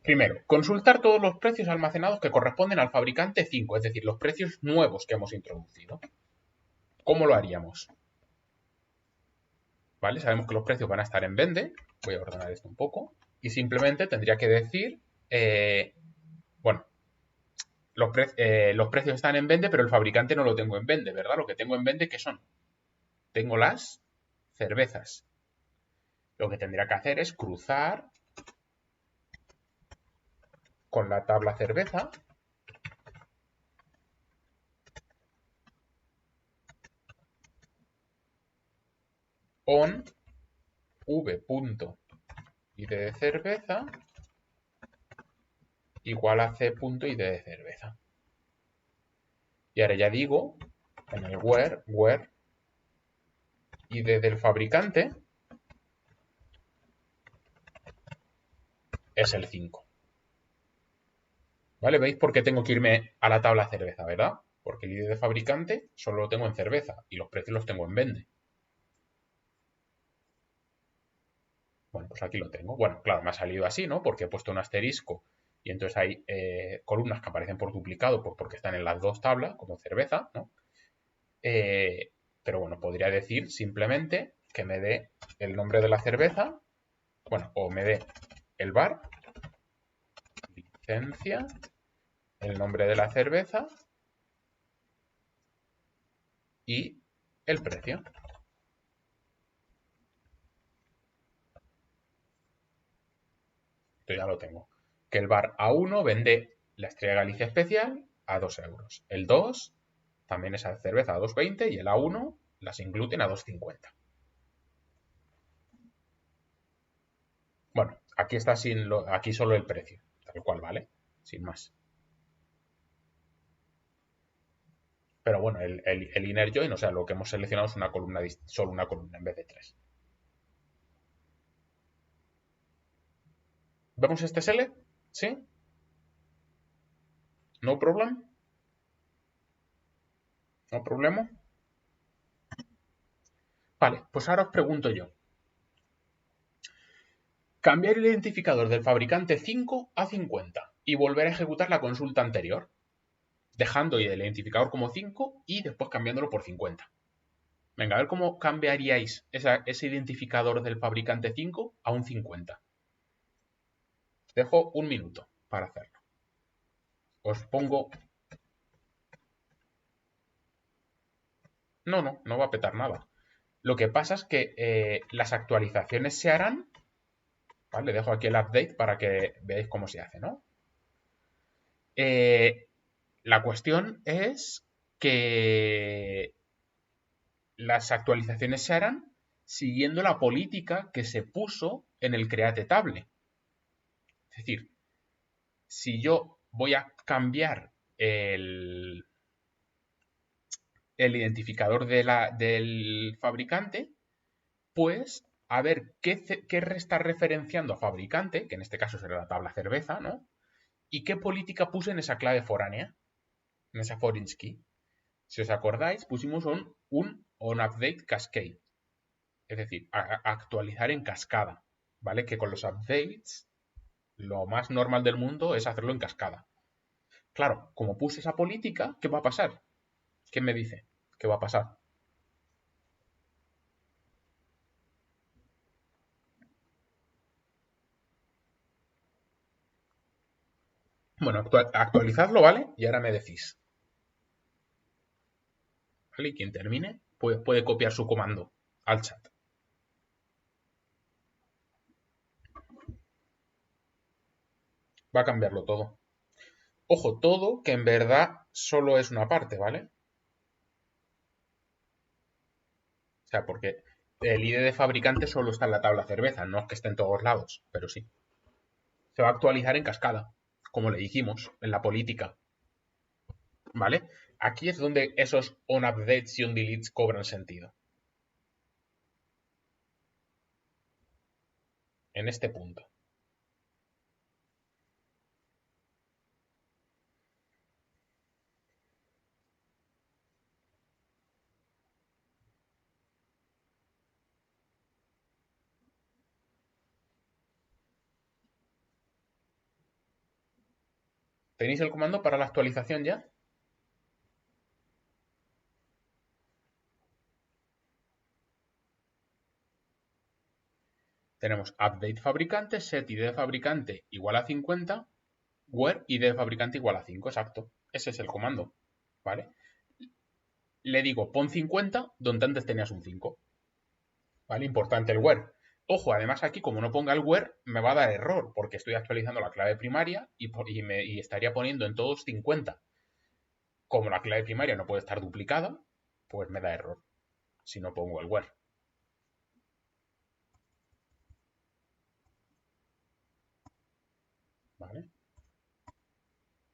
primero, consultar todos los precios almacenados que corresponden al fabricante 5, es decir, los precios nuevos que hemos introducido. ¿Cómo lo haríamos? ¿Vale? Sabemos que los precios van a estar en vende. Voy a ordenar esto un poco. Y simplemente tendría que decir, bueno, los precios están en vende, pero el fabricante no lo tengo en vende, ¿verdad? Lo que tengo en vende, ¿qué son? Tengo las cervezas. Lo que tendría que hacer es cruzar con la tabla cerveza on v.id de cerveza igual a c.id de cerveza. Y ahora ya digo en el where id del fabricante es el 5. ¿Vale? ¿Veis por qué tengo que irme a la tabla cerveza, verdad? Porque el ID de fabricante solo lo tengo en cerveza y los precios los tengo en vende. Bueno, pues aquí lo tengo. Bueno, claro, me ha salido así, ¿no? Porque he puesto un asterisco y entonces hay columnas que aparecen por duplicado pues porque están en las dos tablas, como cerveza, ¿no? Pero bueno, podría decir simplemente que me dé el nombre de la cerveza, bueno, o me dé el bar, licencia, el nombre de la cerveza y el precio. Esto ya lo tengo. Que el bar A1 vende la Estrella Galicia Especial a 2 euros. El 2 también esa cerveza a 2,20 y el A1 las Ingluten a 2,50. Bueno, aquí está aquí solo el precio, tal cual, ¿vale? Sin más. Pero bueno, el inner join, o sea, lo que hemos seleccionado es una columna, solo una columna en vez de tres. ¿Vemos este select? ¿Sí? ¿No problem? ¿No problema? Vale, pues ahora os pregunto yo. Cambiar el identificador del fabricante 5 a 50 y volver a ejecutar la consulta anterior, dejando el identificador como 5 y después cambiándolo por 50. Venga, a ver cómo cambiaríais ese identificador del fabricante 5 a un 50. Dejo un minuto para hacerlo. Os pongo... No va a petar nada. Lo que pasa es que las actualizaciones se harán... ¿Vale? Dejo aquí el update para que veáis cómo se hace, ¿no? La cuestión es que las actualizaciones se harán siguiendo la política que se puso en el Create Table. Es decir, si yo voy a cambiar el identificador del fabricante, pues a ver qué está referenciando a fabricante, que en este caso será la tabla cerveza, ¿no? Y qué política puse en esa clave foránea, en esa foreign key. Si os acordáis, pusimos un onUpdate cascade, es decir, actualizar en cascada, ¿vale? Que con los updates lo más normal del mundo es hacerlo en cascada. Claro, como puse esa política, ¿qué va a pasar? ¿Qué me dice? ¿Qué va a pasar? Bueno, actualizadlo, ¿vale? Y ahora me decís. ¿Vale? Y quien termine puede copiar su comando al chat. Va a cambiarlo todo. Ojo, todo que en verdad solo es una parte, ¿vale? O sea, porque el ID de fabricante solo está en la tabla cerveza, no es que esté en todos lados, pero sí. Se va a actualizar en cascada, como le dijimos en la política, ¿vale? Aquí es donde esos onUpdates y onDeletes cobran sentido. En este punto. ¿Tenéis el comando para la actualización ya? Tenemos update fabricante, set ID de fabricante igual a 50, where ID de fabricante igual a 5, exacto. Ese es el comando, ¿vale? Le digo pon 50 donde antes tenías un 5, ¿vale? Importante el where. Ojo, además aquí como no ponga el where me va a dar error porque estoy actualizando la clave primaria y estaría poniendo en todos 50. Como la clave primaria no puede estar duplicada, pues me da error si no pongo el where. ¿Vale?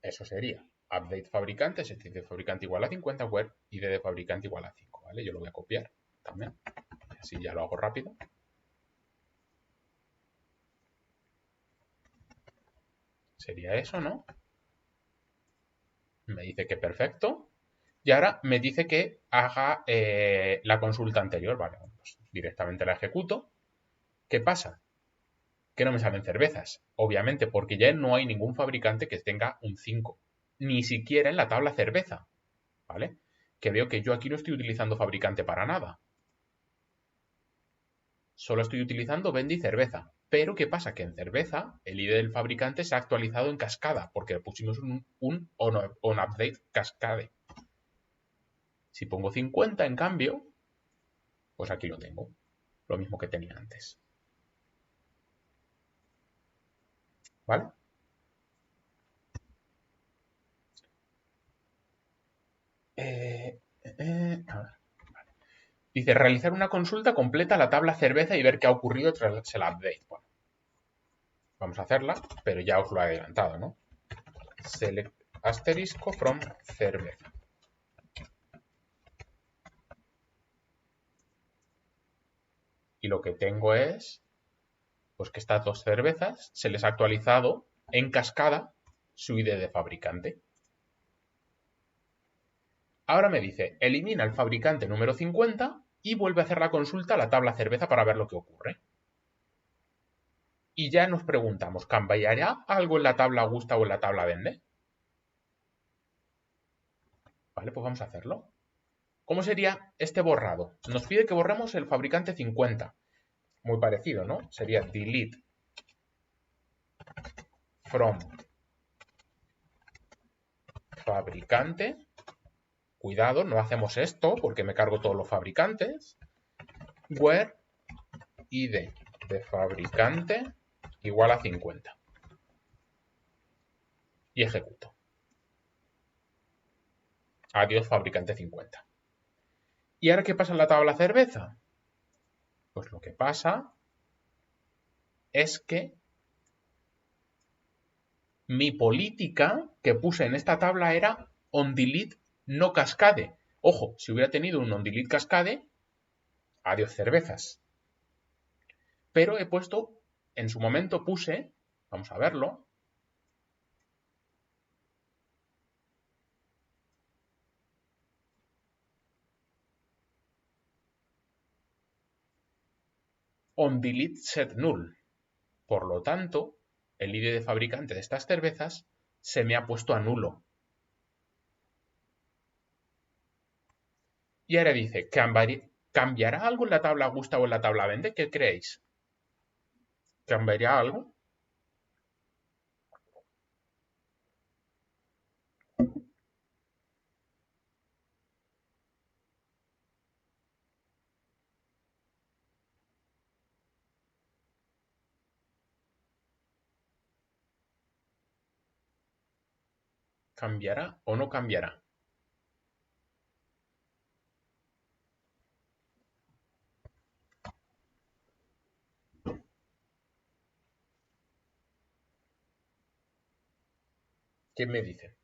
Eso sería update fabricante, set de fabricante igual a 50, where id de fabricante igual a 5, ¿vale? Yo lo voy a copiar también, así ya lo hago rápido. Sería eso, ¿no? Me dice que perfecto. Y ahora me dice que haga la consulta anterior. Vale, pues directamente la ejecuto. ¿Qué pasa? Que no me salen cervezas. Obviamente, porque ya no hay ningún fabricante que tenga un 5. Ni siquiera en la tabla cerveza. ¿Vale? Que veo que yo aquí no estoy utilizando fabricante para nada. Solo estoy utilizando Vende y cerveza. Pero ¿qué pasa? Que en cerveza el ID del fabricante se ha actualizado en cascada, porque pusimos un on update cascade. Si pongo 50, en cambio, pues aquí lo tengo. Lo mismo que tenía antes. ¿Vale? A ver. Dice, realizar una consulta completa a la tabla cerveza y ver qué ha ocurrido tras el update. Bueno, vamos a hacerla, pero ya os lo he adelantado, ¿no? Select asterisco from cerveza. Y lo que tengo es, pues que estas dos cervezas se les ha actualizado en cascada su ID de fabricante. Ahora me dice, elimina el fabricante número 50 y vuelve a hacer la consulta a la tabla cerveza para ver lo que ocurre. Y ya nos preguntamos, ¿cambiará algo en la tabla gusta o en la tabla vende? Vale, pues vamos a hacerlo. ¿Cómo sería este borrado? Nos pide que borremos el fabricante 50. Muy parecido, ¿no? Sería delete from fabricante. Cuidado, no hacemos esto porque me cargo todos los fabricantes. Where id de fabricante igual a 50. Y ejecuto. Adiós fabricante 50. ¿Y ahora qué pasa en la tabla cerveza? Pues lo que pasa es que mi política que puse en esta tabla era onDelete no cascade. Ojo, si hubiera tenido un onDelete cascade, adiós cervezas. Pero he puesto, en su momento puse, vamos a verlo, onDelete set null. Por lo tanto, el ID de fabricante de estas cervezas se me ha puesto a nulo. Y ahora dice, ¿cambiará algo en la tabla gusta o en la tabla vende? ¿Qué creéis? ¿Cambiará algo? ¿Cambiará o no cambiará? ¿Quién me dice?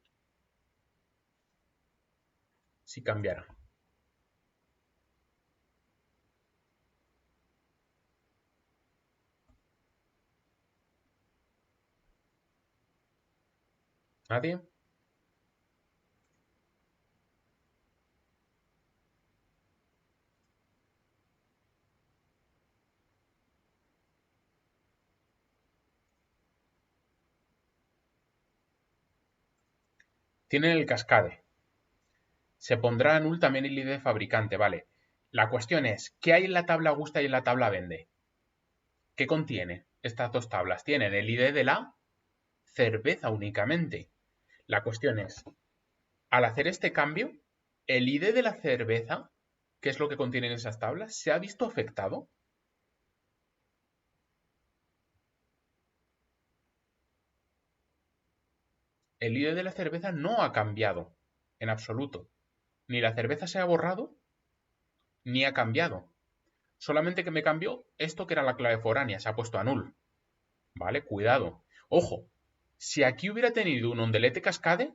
Si cambiará. ¿Nadie? Tienen el cascade. Se pondrá null también el ID de fabricante, vale. La cuestión es, ¿qué hay en la tabla gusta y en la tabla vende? ¿Qué contiene estas dos tablas? Tienen el ID de la cerveza únicamente. La cuestión es, al hacer este cambio, ¿el ID de la cerveza, que es lo que contienen esas tablas, se ha visto afectado? El ID de la cerveza no ha cambiado en absoluto. Ni la cerveza se ha borrado, ni ha cambiado. Solamente que me cambió esto que era la clave foránea, se ha puesto a null. ¿Vale? Cuidado. Ojo, si aquí hubiera tenido un ondelete cascade,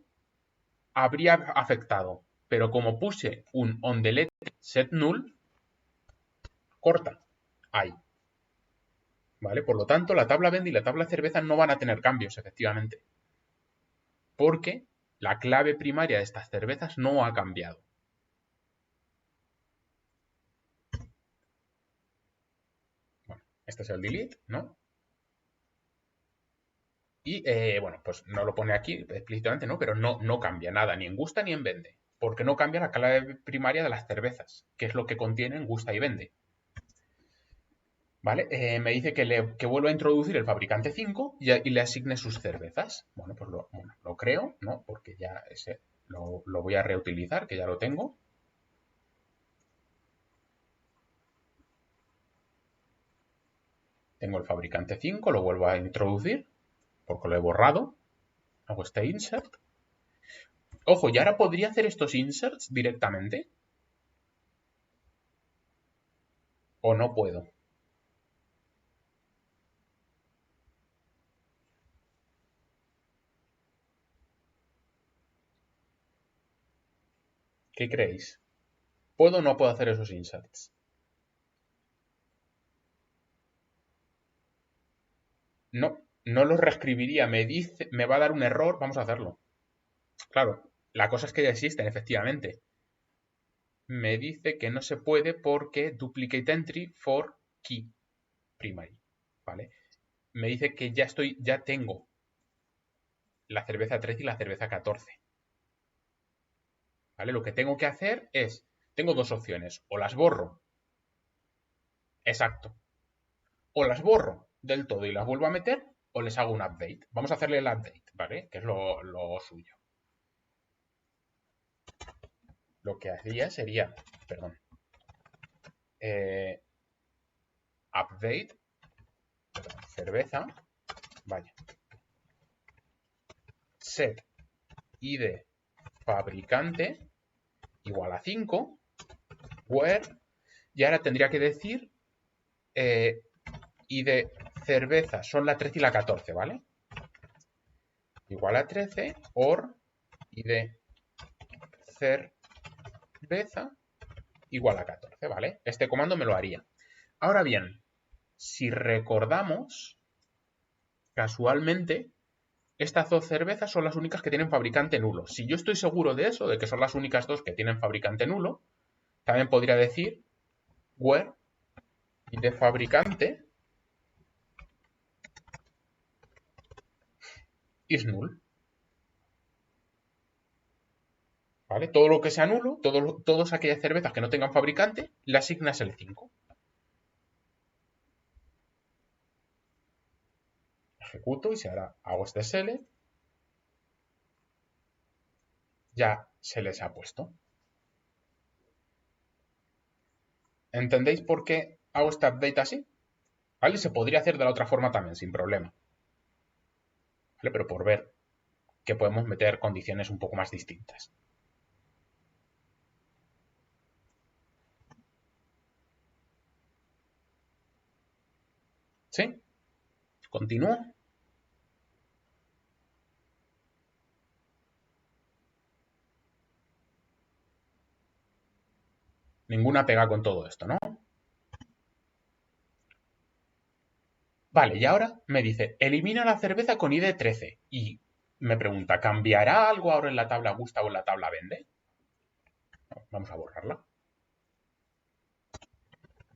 habría afectado. Pero como puse un ondelete set null, corta. Ahí. ¿Vale? Por lo tanto, la tabla vende y la tabla cerveza no van a tener cambios, efectivamente. Porque La clave primaria de estas cervezas no ha cambiado. Bueno, este es el delete, ¿no? Y bueno, pues no lo pone aquí explícitamente, ¿no? Pero no cambia nada, ni en gusta ni en vende. Porque no cambia la clave primaria de las cervezas, que es lo que contienen gusta y vende. ¿Vale? Me dice que vuelva a introducir el fabricante 5 y le asigne sus cervezas. Bueno, pues lo creo, ¿no? Porque ya ese lo voy a reutilizar, que ya lo tengo. Tengo el fabricante 5, lo vuelvo a introducir, porque lo he borrado. Hago este insert. Ojo, ¿y ahora podría hacer estos inserts directamente? ¿O no puedo? ¿Qué creéis? ¿Puedo o no puedo hacer esos inserts? No los reescribiría. Me va a dar un error. Vamos a hacerlo. Claro, la cosa es que ya existen, efectivamente. Me dice que no se puede porque duplicate entry for key primary. ¿Vale? Me dice que ya tengo la cerveza 13 y la cerveza 14. ¿Vale? Lo que tengo que hacer es, tengo dos opciones. O las borro. Exacto. O las borro del todo y las vuelvo a meter, o les hago un update. Vamos a hacerle el update, ¿vale? Que es lo suyo. Lo que haría sería, perdón, update, cerveza, vaya, set id fabricante igual a 5, where, y ahora tendría que decir id cerveza, son la 13 y la 14, ¿vale? Igual a 13, or id cerveza igual a 14, ¿vale? Este comando me lo haría. Ahora bien, si recordamos, casualmente, estas dos cervezas son las únicas que tienen fabricante nulo. Si yo estoy seguro de eso, de que son las únicas dos que tienen fabricante nulo, también podría decir where de fabricante is null. ¿Vale? Todo lo que sea nulo, todas aquellas cervezas que no tengan fabricante, le asignas el 5. Ejecuto y si ahora hago este select, ya se les ha puesto. ¿Entendéis por qué hago este update así? ¿Vale? Se podría hacer de la otra forma también, sin problema. ¿Vale? Pero por ver que podemos meter condiciones un poco más distintas. ¿Sí? Continúo. Ninguna pega con todo esto, ¿no? Vale, y ahora me dice, elimina la cerveza con ID 13. Y me pregunta, ¿cambiará algo ahora en la tabla gusta o en la tabla vende? No, vamos a borrarla.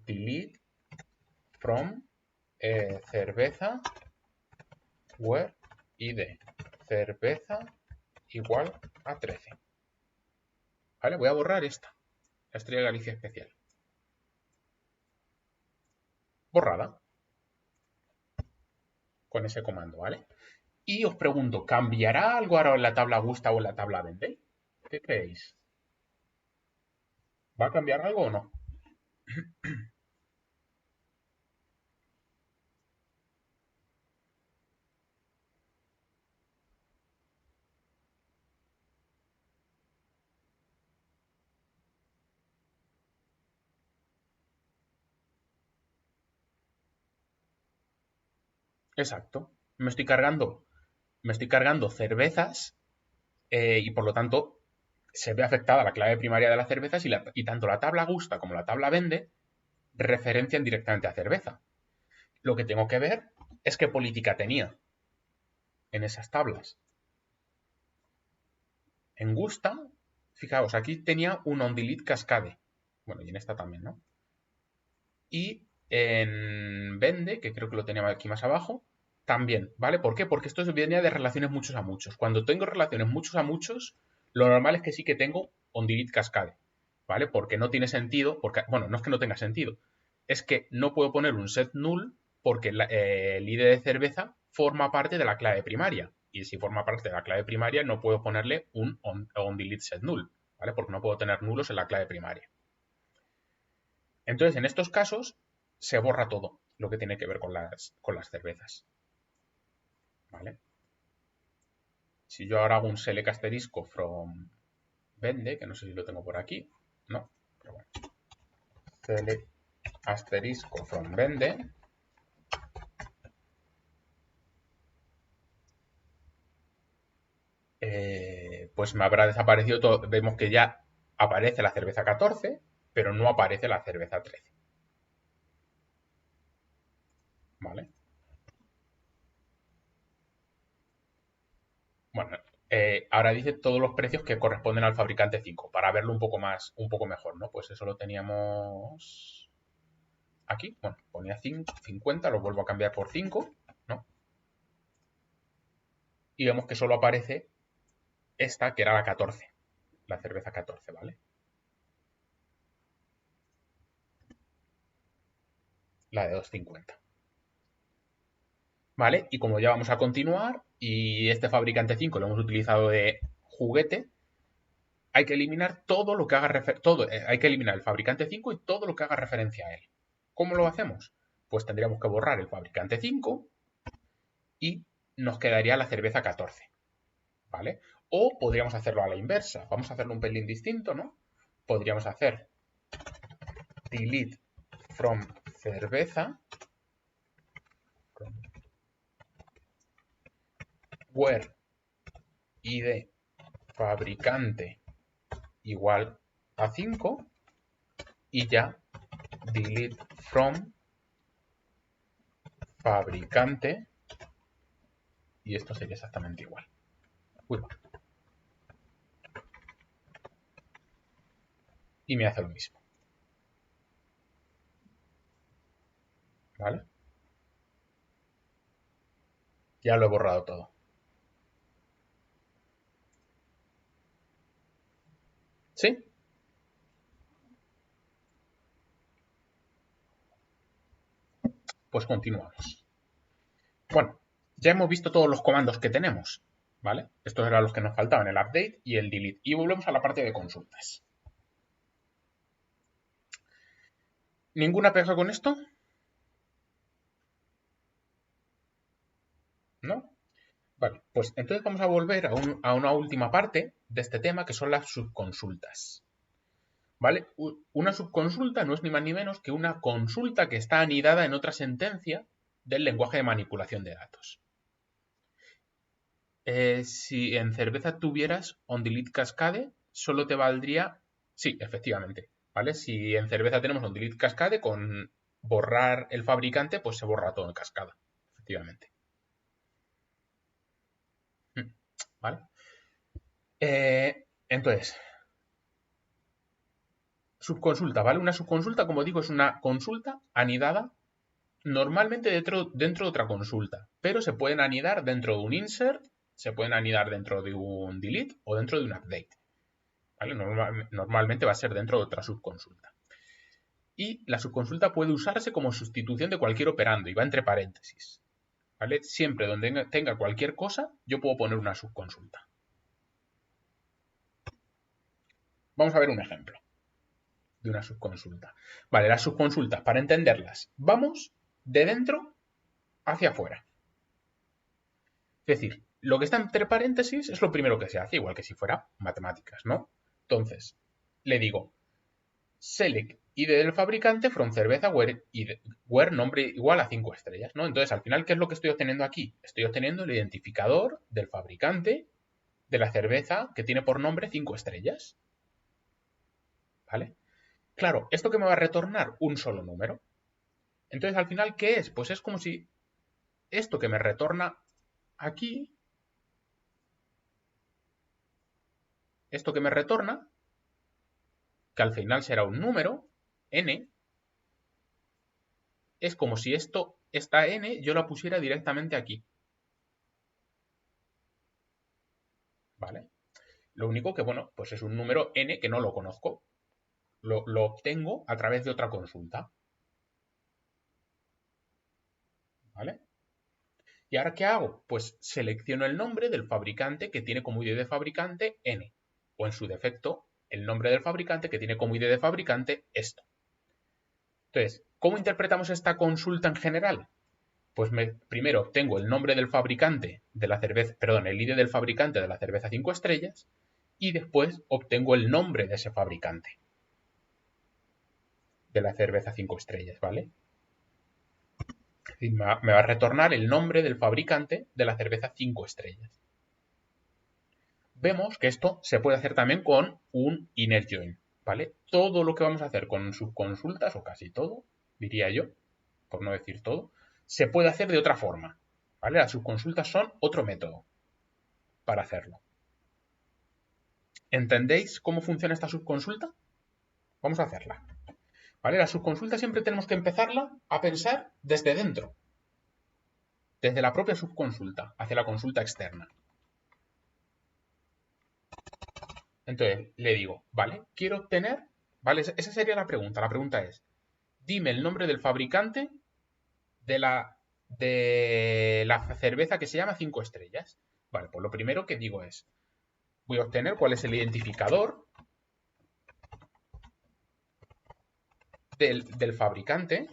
Delete from cerveza where ID cerveza igual a 13. Vale, voy a borrar esta. La Estrella Galicia Especial. Borrada. Con ese comando, ¿vale? Y os pregunto, ¿cambiará algo ahora en la tabla gusta o en la tabla vende? ¿Qué creéis? ¿Va a cambiar algo o no? Exacto. Me estoy cargando cervezas y por lo tanto se ve afectada la clave primaria de las cervezas y tanto la tabla gusta como la tabla vende referencian directamente a cerveza. Lo que tengo que ver es qué política tenía en esas tablas. En Gusta, fijaos, aquí tenía un onDelete cascade. Bueno, y en esta también, ¿no? Y en Vende, que creo que lo tenía aquí más abajo, también, ¿vale? ¿Por qué? Porque esto venía de relaciones muchos a muchos. Cuando tengo relaciones muchos a muchos, lo normal es que sí que tengo onDelete cascade, ¿vale? Porque no tiene sentido, porque, bueno, no es que no tenga sentido, es que no puedo poner un set null porque el ID de cerveza forma parte de la clave primaria. Y si forma parte de la clave primaria, no puedo ponerle un onDelete set null, ¿vale? Porque no puedo tener nulos en la clave primaria. Entonces, en estos casos, se borra todo lo que tiene que ver con las cervezas. ¿Vale? Si yo ahora hago un select asterisco from vende, que no sé si lo tengo por aquí, no, pero bueno. Select asterisco from vende. Pues me habrá desaparecido todo. Vemos que ya aparece la cerveza 14, pero no aparece la cerveza 13. ¿Vale? Bueno, ahora dice todos los precios que corresponden al fabricante 5, para verlo un poco mejor, ¿no? Pues eso lo teníamos aquí. Bueno, ponía 50, lo vuelvo a cambiar por 5, ¿no? Y vemos que solo aparece esta, que era la 14, la cerveza 14, ¿vale? La de 2,50. ¿Vale? Y como ya vamos a continuar, y este fabricante 5 lo hemos utilizado de juguete, hay que eliminar todo lo que haga hay que eliminar el fabricante 5 y todo lo que haga referencia a él. ¿Cómo lo hacemos? Pues tendríamos que borrar el fabricante 5 y nos quedaría la cerveza 14, ¿vale? O podríamos hacerlo a la inversa. Vamos a hacerlo un pelín distinto, ¿no? Podríamos hacer delete from cerveza where id fabricante igual a 5 y ya delete from fabricante, y esto sería exactamente igual. Uy, y me hace lo mismo. ¿Vale? Ya lo he borrado todo. ¿Sí? Pues continuamos. Bueno, ya hemos visto todos los comandos que tenemos, ¿vale? Estos eran los que nos faltaban, el update y el delete. Y volvemos a la parte de consultas. ¿Ninguna pega con esto? ¿No? Vale, pues entonces vamos a volver a una última parte de este tema, que son las subconsultas. ¿Vale? Una subconsulta no es ni más ni menos que una consulta que está anidada en otra sentencia del lenguaje de manipulación de datos. Si en cerveza tuvieras onDelete cascade, solo te valdría... Sí, efectivamente. ¿Vale? Si en cerveza tenemos onDelete cascade, con borrar el fabricante, pues se borra todo en cascada. Efectivamente. ¿Vale? Entonces, subconsulta, ¿vale? Una subconsulta, como digo, es una consulta anidada normalmente dentro de otra consulta, pero se pueden anidar dentro de un insert, se pueden anidar dentro de un delete o dentro de un update. ¿Vale? Normalmente va a ser dentro de otra subconsulta. Y la subconsulta puede usarse como sustitución de cualquier operando y va entre paréntesis. ¿Vale? Siempre donde tenga cualquier cosa, yo puedo poner una subconsulta. Vamos a ver un ejemplo de una subconsulta. Vale, las subconsultas, para entenderlas, vamos de dentro hacia afuera. Es decir, lo que está entre paréntesis es lo primero que se hace, igual que si fuera matemáticas, ¿no? Entonces, le digo, select ID del fabricante from cerveza where nombre igual a 5 estrellas, ¿no? Entonces, al final, ¿qué es lo que estoy obteniendo aquí? Estoy obteniendo el identificador del fabricante de la cerveza que tiene por nombre 5 estrellas. ¿Vale? Claro, ¿esto que me va a retornar? Un solo número. Entonces, al final, ¿qué es? Pues es como si esto que me retorna aquí esto que me retorna, que al final será un número, n, es como si esta n yo la pusiera directamente aquí. ¿Vale? Lo único que, bueno, pues es un número n que no lo conozco. Lo obtengo a través de otra consulta. ¿Vale? ¿Y ahora qué hago? Pues selecciono el nombre del fabricante que tiene como ID de fabricante n. O en su defecto, el nombre del fabricante que tiene como ID de fabricante esto. Entonces, ¿cómo interpretamos esta consulta en general? Pues primero obtengo el nombre del fabricante de la cerveza, perdón, el ID del fabricante de la cerveza 5 estrellas y después obtengo el nombre de ese fabricante de la cerveza 5 estrellas, ¿vale? Me va a retornar el nombre del fabricante de la cerveza 5 estrellas. Vemos que esto se puede hacer también con un inner join, ¿vale? Todo lo que vamos a hacer con subconsultas, o casi todo, diría yo, por no decir todo, se puede hacer de otra forma, ¿vale? Las subconsultas son otro método para hacerlo. ¿Entendéis cómo funciona esta subconsulta? Vamos a hacerla. ¿Vale? La subconsulta siempre tenemos que empezarla a pensar desde dentro, desde la propia subconsulta, hacia la consulta externa. Entonces, le digo, vale, quiero obtener, vale, esa sería la pregunta. La pregunta es, dime el nombre del fabricante de la cerveza que se llama 5 estrellas. Vale, pues lo primero que digo es, voy a obtener cuál es el identificador del fabricante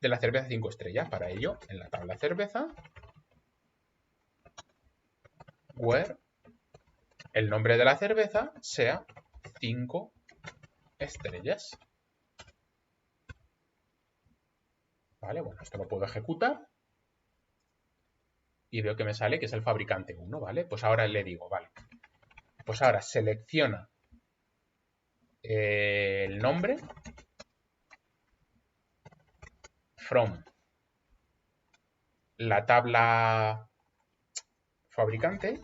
de la cerveza 5 estrellas. Para ello, en la tabla cerveza, where el nombre de la cerveza sea 5 estrellas. Vale, bueno, esto lo puedo ejecutar. Y veo que me sale que es el fabricante 1, ¿vale? Pues ahora le digo, vale. Pues ahora selecciona el nombre from la tabla fabricante.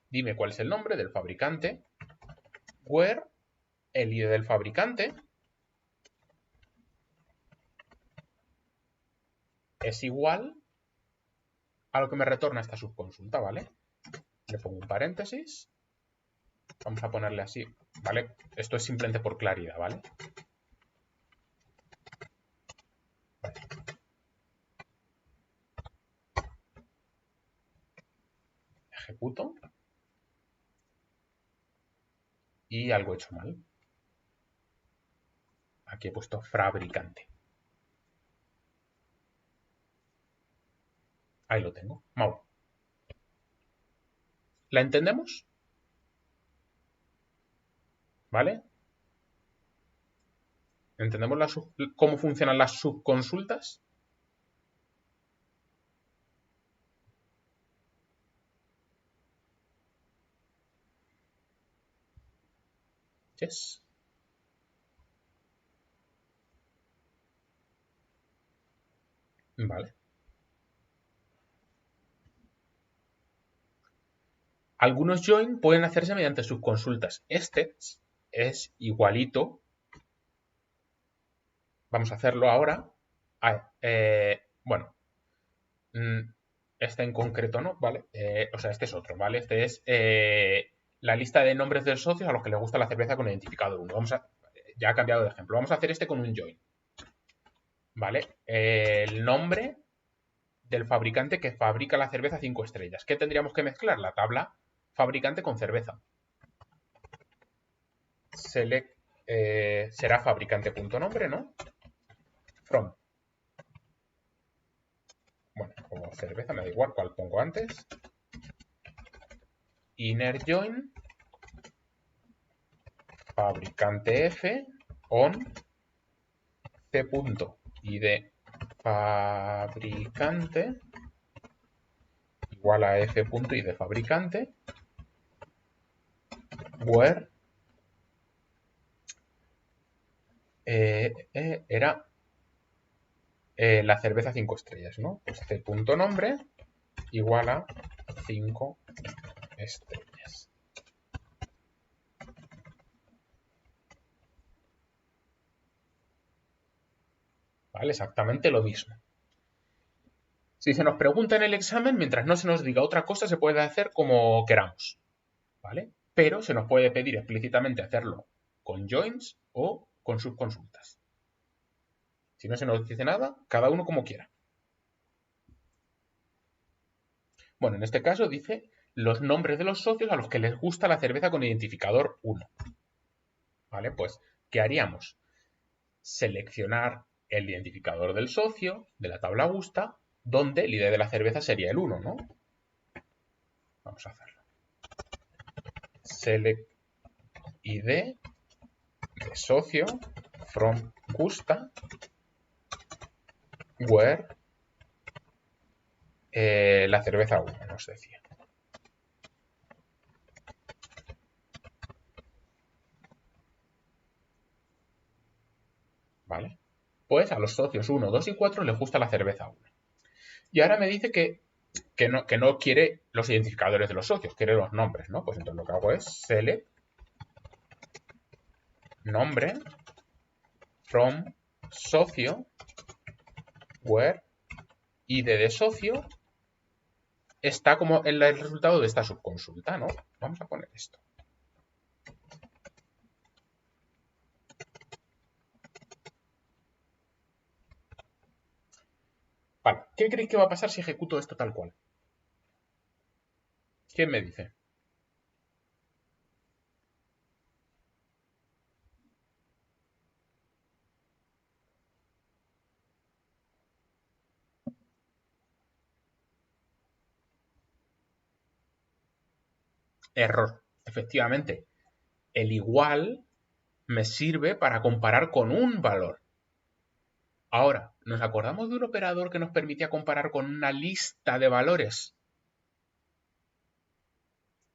Dime cuál es el nombre del fabricante. Where el ID del fabricante es igual a lo que me retorna esta subconsulta, ¿vale? Le pongo un paréntesis. Vamos a ponerle así, ¿vale? Esto es simplemente por claridad, ¿vale? Ejecuto. Y algo he hecho mal. Aquí he puesto fabricante. Ahí lo tengo. Mau. ¿La entendemos? ¿Vale? ¿Entendemos cómo funcionan las subconsultas? Yes. Vale. Algunos join pueden hacerse mediante subconsultas. Este es igualito. Vamos a hacerlo ahora. Bueno, este en concreto no, ¿vale? O sea, este es otro, ¿vale? Este es la lista de nombres de socios a los que les gusta la cerveza con identificador 1. Ya ha cambiado de ejemplo. Vamos a hacer este con un join. ¿Vale? El nombre del fabricante que fabrica la cerveza 5 estrellas. ¿Qué tendríamos que mezclar? La tabla fabricante con cerveza. Select será fabricante.nombre, ¿no? From. Bueno, como cerveza me da igual cuál pongo antes. Inner join fabricante F on c.id fabricante igual a f.id fabricante where era la cerveza 5 estrellas, ¿no? Pues c.nombre igual a 5 estrellas. ¿Vale? Exactamente lo mismo. Si se nos pregunta en el examen, mientras no se nos diga otra cosa, se puede hacer como queramos, ¿vale? Pero se nos puede pedir explícitamente hacerlo con joins o con subconsultas. Si no se nos dice nada, cada uno como quiera. Bueno, en este caso dice los nombres de los socios a los que les gusta la cerveza con identificador 1. ¿Vale? Pues, ¿qué haríamos? Seleccionar el identificador del socio de la tabla gusta, donde el ID de la cerveza sería el 1, ¿no? Vamos a hacerlo. Select ID de socio from gusta where la cerveza 1, nos decía. ¿Vale? Pues a los socios 1, 2 y 4 les gusta la cerveza 1. Y ahora me dice que no quiere los identificadores de los socios, quiere los nombres, ¿no? Pues entonces lo que hago es select nombre from socio where ID de socio está como el resultado de esta subconsulta, ¿no? Vamos a poner esto. Vale, ¿qué creéis que va a pasar si ejecuto esto tal cual? ¿Quién me dice? Error. Efectivamente, el igual me sirve para comparar con un valor. Ahora, ¿nos acordamos de un operador que nos permitía comparar con una lista de valores?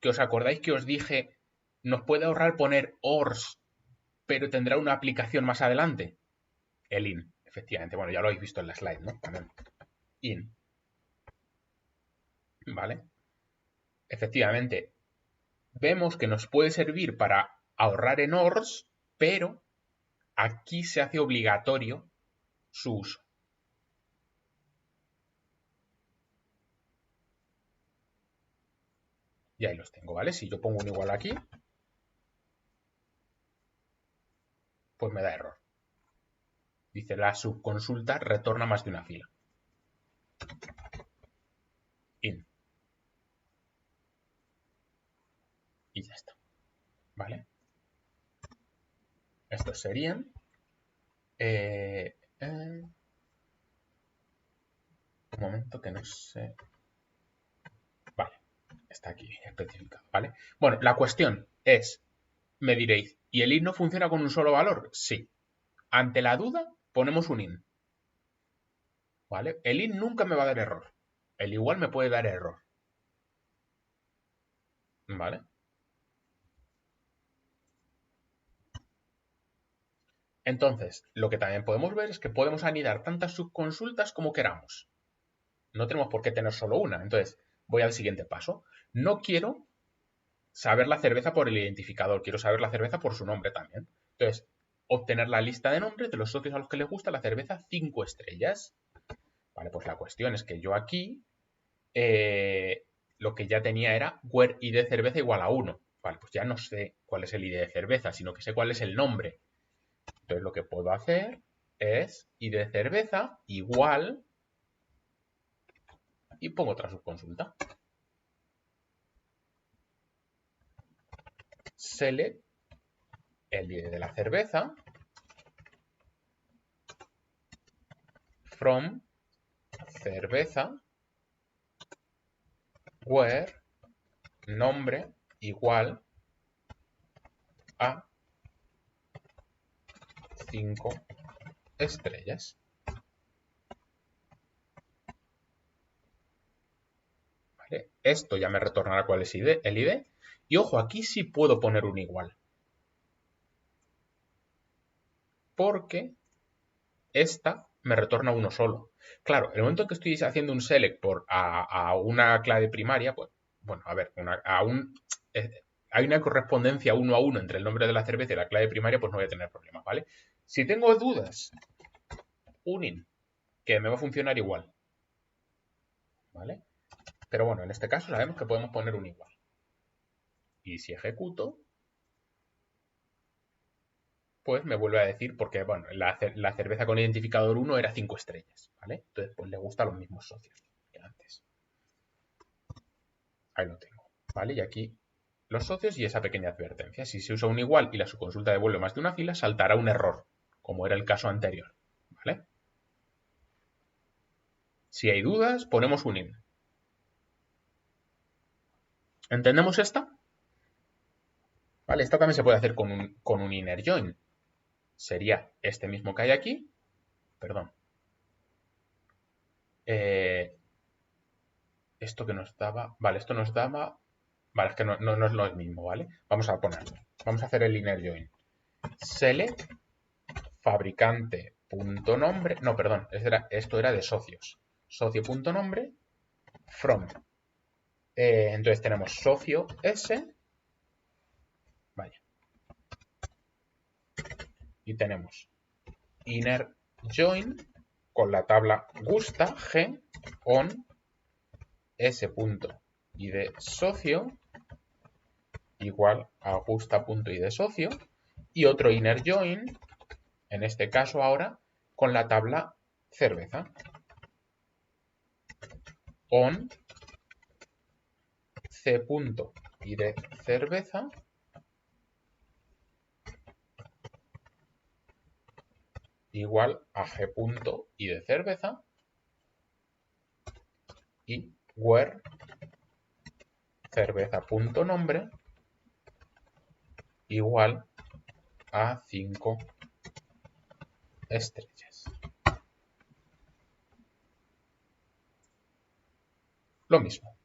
Que os acordáis que os dije, nos puede ahorrar poner ORs, pero tendrá una aplicación más adelante. El IN, efectivamente. Bueno, ya lo habéis visto en la slide, ¿no? También. IN. ¿Vale? Efectivamente, vemos que nos puede servir para ahorrar en ORs, pero aquí se hace obligatorio su uso. Y ahí los tengo, ¿vale? Si yo pongo un igual aquí, pues me da error. Dice la subconsulta retorna más de una fila. IN. Y ya está. ¿Vale? Estos serían un momento que no sé. Vale, está aquí especificado, ¿vale? Bueno, la cuestión es, me diréis, ¿y el IN no funciona con un solo valor? Sí. Ante la duda, ponemos un IN. ¿Vale? El IN nunca me va a dar error. El igual me puede dar error. ¿Vale? Entonces, lo que también podemos ver es que podemos anidar tantas subconsultas como queramos. No tenemos por qué tener solo una. Entonces, voy al siguiente paso. No quiero saber la cerveza por el identificador, quiero saber la cerveza por su nombre también. Entonces, obtener la lista de nombres de los socios a los que les gusta la cerveza 5 estrellas. Vale, pues la cuestión es que yo aquí lo que ya tenía era where id de cerveza igual a 1. Vale, pues ya no sé cuál es el id de cerveza, sino que sé cuál es el nombre. Entonces lo que puedo hacer es id de cerveza igual y pongo otra subconsulta. Select el id de la cerveza from cerveza where nombre igual a 5 estrellas. ¿Vale? Esto ya me retornará cuál es el ID. Y ojo, aquí sí puedo poner un igual. Porque esta me retorna uno solo. Claro, en el momento en que estoy haciendo un select a una clave primaria, pues, bueno, a ver, hay una correspondencia 1 a 1 entre el nombre de la cerveza y la clave primaria, pues no voy a tener problemas, ¿vale? Si tengo dudas un in, que me va a funcionar igual. ¿Vale? Pero bueno, en este caso sabemos que podemos poner un igual. Y si ejecuto, pues me vuelve a decir, porque bueno, la cerveza con identificador 1 era 5 estrellas, ¿vale? Entonces, pues le gustan los mismos socios que antes. Ahí lo tengo, ¿vale? Y aquí los socios y esa pequeña advertencia. Si se usa un igual y la subconsulta devuelve más de una fila, saltará un error, como era el caso anterior, ¿vale? Si hay dudas, ponemos un in. ¿Entendemos esta? ¿Vale? Esta también se puede hacer con un inner join. Sería este mismo que hay aquí, perdón. Esto que nos daba, vale, esto nos daba, vale, es que no es lo mismo, ¿vale? Vamos a ponerlo. Vamos a hacer el inner join. Select fabricante.nombre, no, perdón, esto era de socios. Socio.nombre from. Entonces tenemos socio S, vaya, y tenemos inner join con la tabla gusta g on s.id socio igual a gusta.id socio y otro inner join, en este caso ahora, con la tabla cerveza on c.id cerveza igual a g.id cerveza y where cerveza.nombre igual a 5 estrellas. Lo mismo,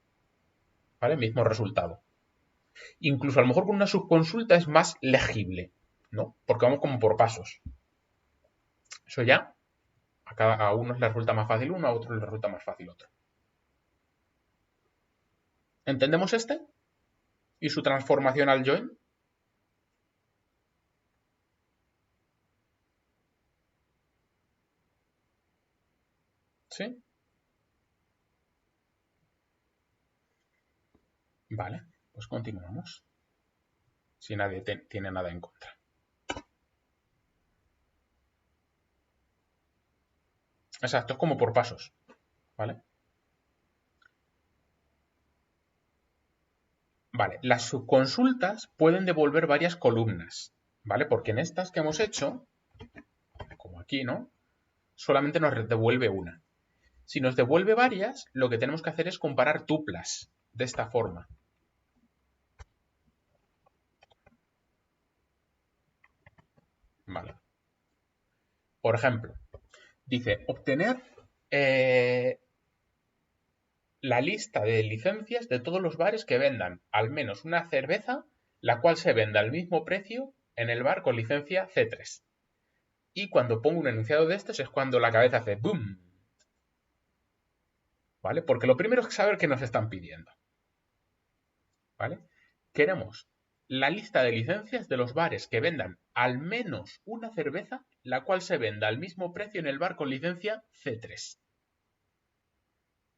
¿vale? Mismo resultado. Incluso a lo mejor con una subconsulta es más legible, ¿no? Porque vamos como por pasos. Eso ya, a unos les resulta más fácil uno, a otros les resulta más fácil otro. ¿Entendemos este? ¿Y su transformación al join? ¿Sí? Vale, pues continuamos. Si nadie tiene nada en contra. Exacto, es como por pasos, ¿vale? Vale, las subconsultas pueden devolver varias columnas, ¿vale? Porque en estas que hemos hecho, como aquí, ¿no? Solamente nos devuelve una. Si nos devuelve varias, lo que tenemos que hacer es comparar tuplas de esta forma. Vale. Por ejemplo, dice obtener la lista de licencias de todos los bares que vendan al menos una cerveza, la cual se venda al mismo precio en el bar con licencia C3. Y cuando pongo un enunciado de estos es cuando la cabeza hace boom. ¿Vale? Porque lo primero es saber qué nos están pidiendo. ¿Vale? Queremos la lista de licencias de los bares que vendan al menos una cerveza, la cual se venda al mismo precio en el bar con licencia C3.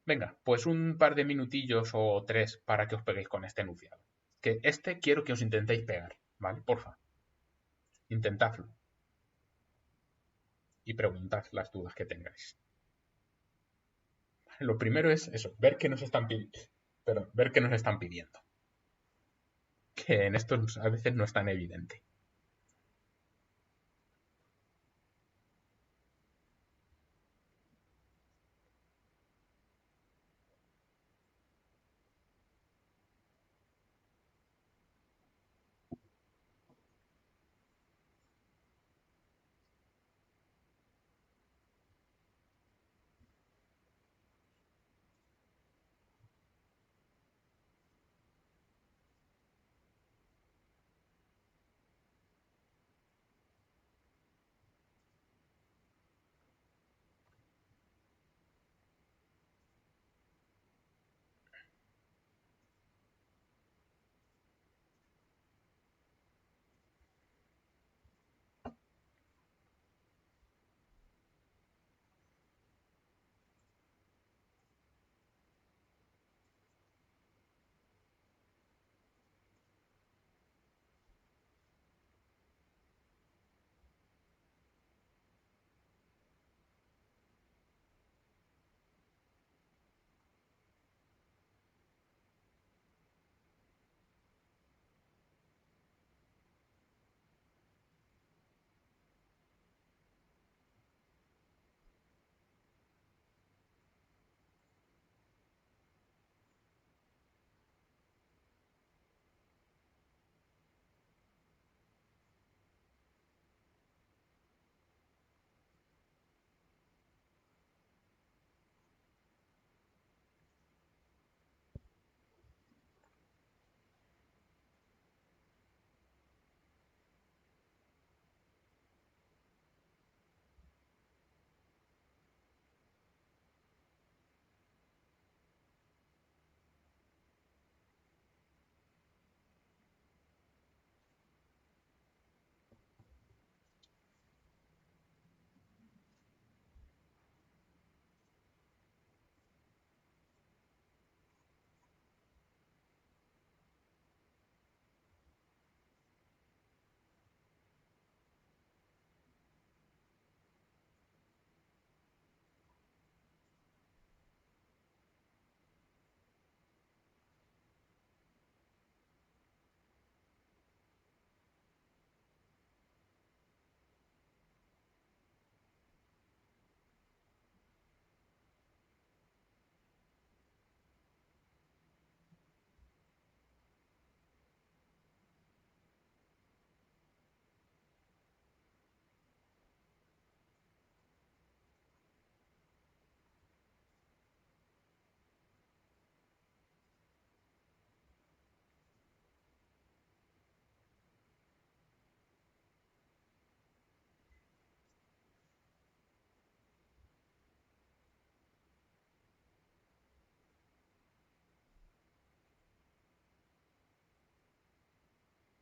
Venga, pues un par de minutillos o 3 para que os peguéis con este enunciado. Que este quiero que os intentéis pegar, ¿vale? Porfa, intentadlo. Y preguntad las dudas que tengáis. Lo primero es eso, ver qué nos están pidiendo. Perdón, ver qué nos están pidiendo. Que en esto a veces no es tan evidente.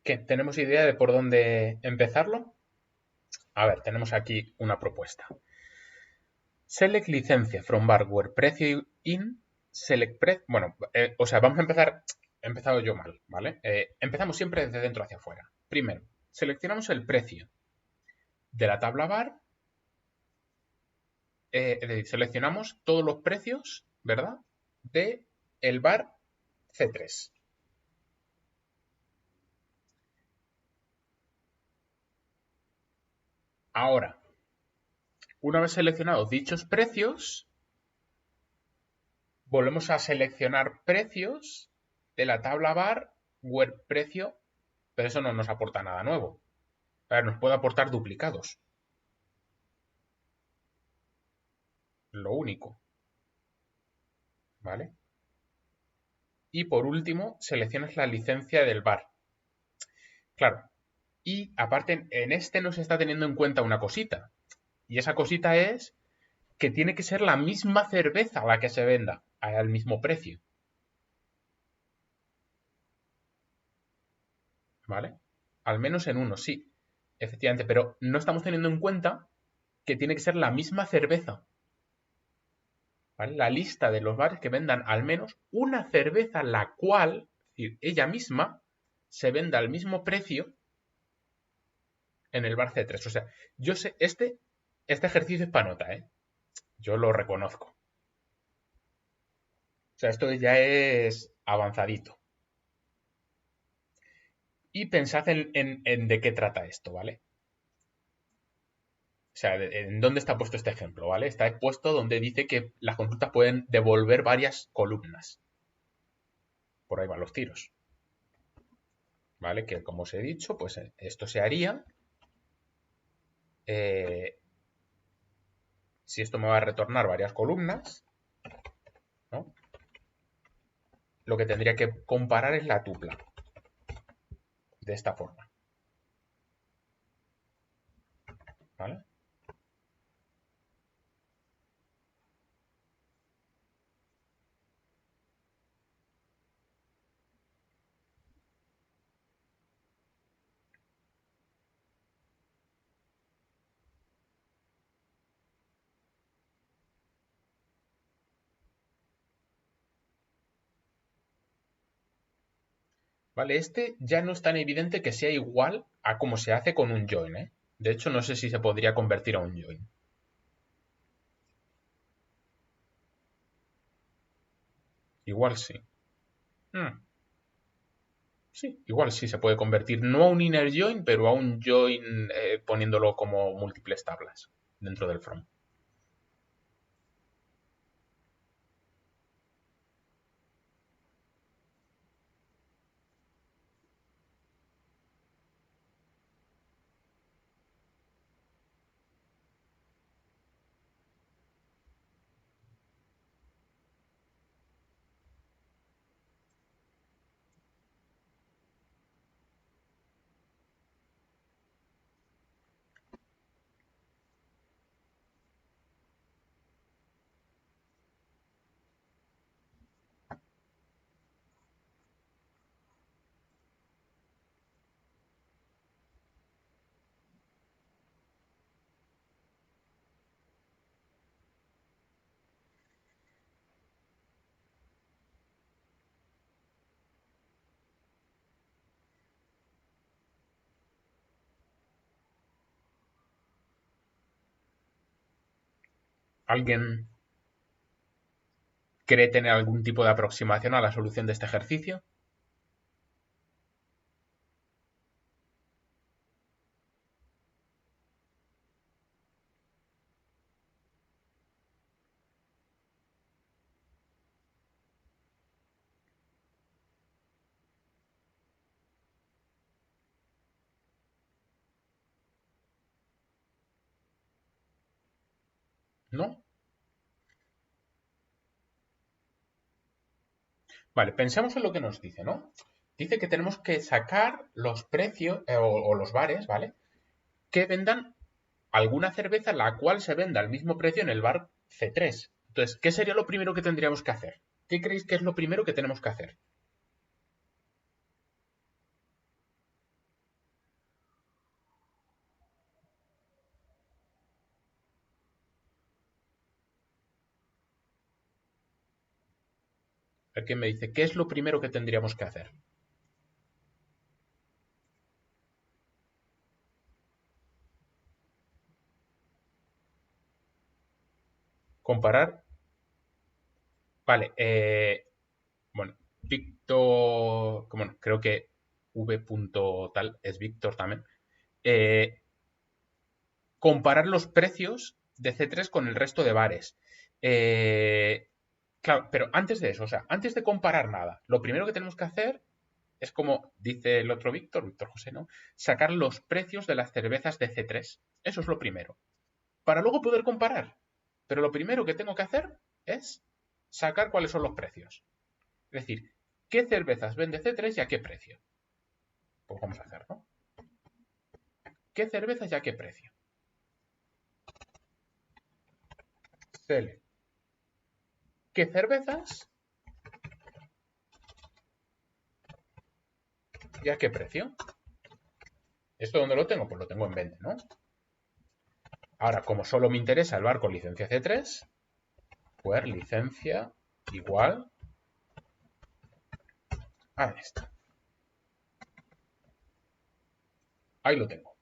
¿Qué? ¿Tenemos idea de por dónde empezarlo? A ver, tenemos aquí una propuesta. Select licencia from bar where precio in select precio. Bueno, o sea, vamos a empezar. He empezado yo mal, ¿vale? Empezamos siempre desde dentro hacia afuera. Primero, seleccionamos el precio de la tabla bar. Es decir, seleccionamos todos los precios, ¿verdad? De el bar C3. Ahora, una vez seleccionados dichos precios, volvemos a seleccionar precios de la tabla bar where precio, pero eso no nos aporta nada nuevo. A ver, nos puede aportar duplicados. Lo único. ¿Vale? Y por último, seleccionas la licencia del bar. Claro. Y aparte, en este no se está teniendo en cuenta una cosita. Y esa cosita es que tiene que ser la misma cerveza la que se venda al mismo precio. ¿Vale? Al menos en uno, sí. Efectivamente, pero no estamos teniendo en cuenta que tiene que ser la misma cerveza. ¿Vale? La lista de los bares que vendan al menos una cerveza la cual, es decir, ella misma, se venda al mismo precio en el bar C3. O sea, yo sé, este ejercicio es para nota, ¿eh? Yo lo reconozco. O sea, esto ya es avanzadito. Y pensad en de qué trata esto, ¿vale? O sea, en dónde está puesto este ejemplo, ¿vale? Está puesto donde dice que las consultas pueden devolver varias columnas. Por ahí van los tiros. ¿Vale? Que como os he dicho, pues esto se haría. Si esto me va a retornar varias columnas, ¿no? Lo que tendría que comparar es la tupla. De esta forma. ¿Vale? Vale, este ya no es tan evidente que sea igual a como se hace con un join, ¿eh? De hecho, no sé si se podría convertir a un join. Igual sí. Sí, igual sí se puede convertir no a un inner join, pero a un join poniéndolo como múltiples tablas dentro del from. ¿Alguien cree tener algún tipo de aproximación a la solución de este ejercicio? ¿No? Vale, pensemos en lo que nos dice, ¿no? Dice que tenemos que sacar los precios o los bares, ¿vale? Que vendan alguna cerveza la cual se venda al mismo precio en el bar C3. Entonces, ¿qué sería lo primero que tendríamos que hacer? ¿Qué creéis que es lo primero que tenemos que hacer? A ver quién me dice, ¿qué es lo primero que tendríamos que hacer? Comparar. Vale, bueno, Víctor, bueno, creo que V. tal es Víctor también. Eh, comparar los precios de C3 con el resto de bares. Claro, pero antes de eso, o sea, antes de comparar nada, lo primero que tenemos que hacer es como dice el otro Víctor, Víctor José, ¿no? Sacar los precios de las cervezas de C3. Eso es lo primero. Para luego poder comparar. Pero lo primero que tengo que hacer es sacar cuáles son los precios. Es decir, ¿qué cervezas vende C3 y a qué precio? Pues vamos a hacerlo. ¿Qué cervezas y a qué precio? Select. ¿Qué cervezas y a qué precio? ¿Esto dónde lo tengo? Pues lo tengo en vende, ¿no? Ahora, como solo me interesa el bar con licencia C3, pues licencia igual a esta. Ahí lo tengo.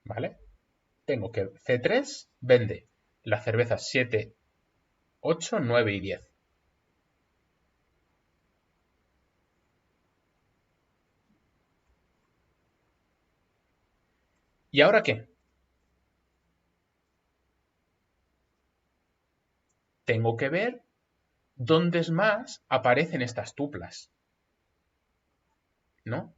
¿Vale? Tengo que C3 vende las cervezas 7, 8, 9 y 10. ¿Y ahora qué? Tengo que ver dónde es más aparecen estas tuplas, ¿no?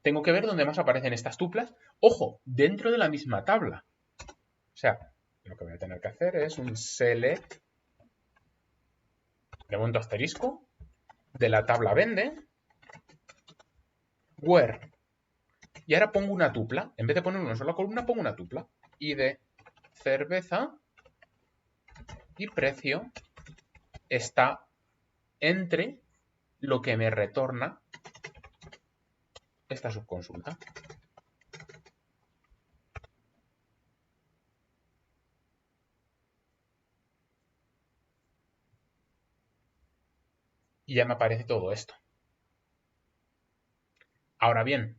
Tengo que ver dónde más aparecen estas tuplas. Ojo, dentro de la misma tabla. O sea, lo que voy a tener que hacer es un select, de momento asterisco, de la tabla vende, where. Y ahora pongo una tupla. En vez de poner una sola columna, pongo una tupla. Y de cerveza y precio está entre lo que me retorna esta subconsulta. Y ya me aparece todo esto. Ahora bien,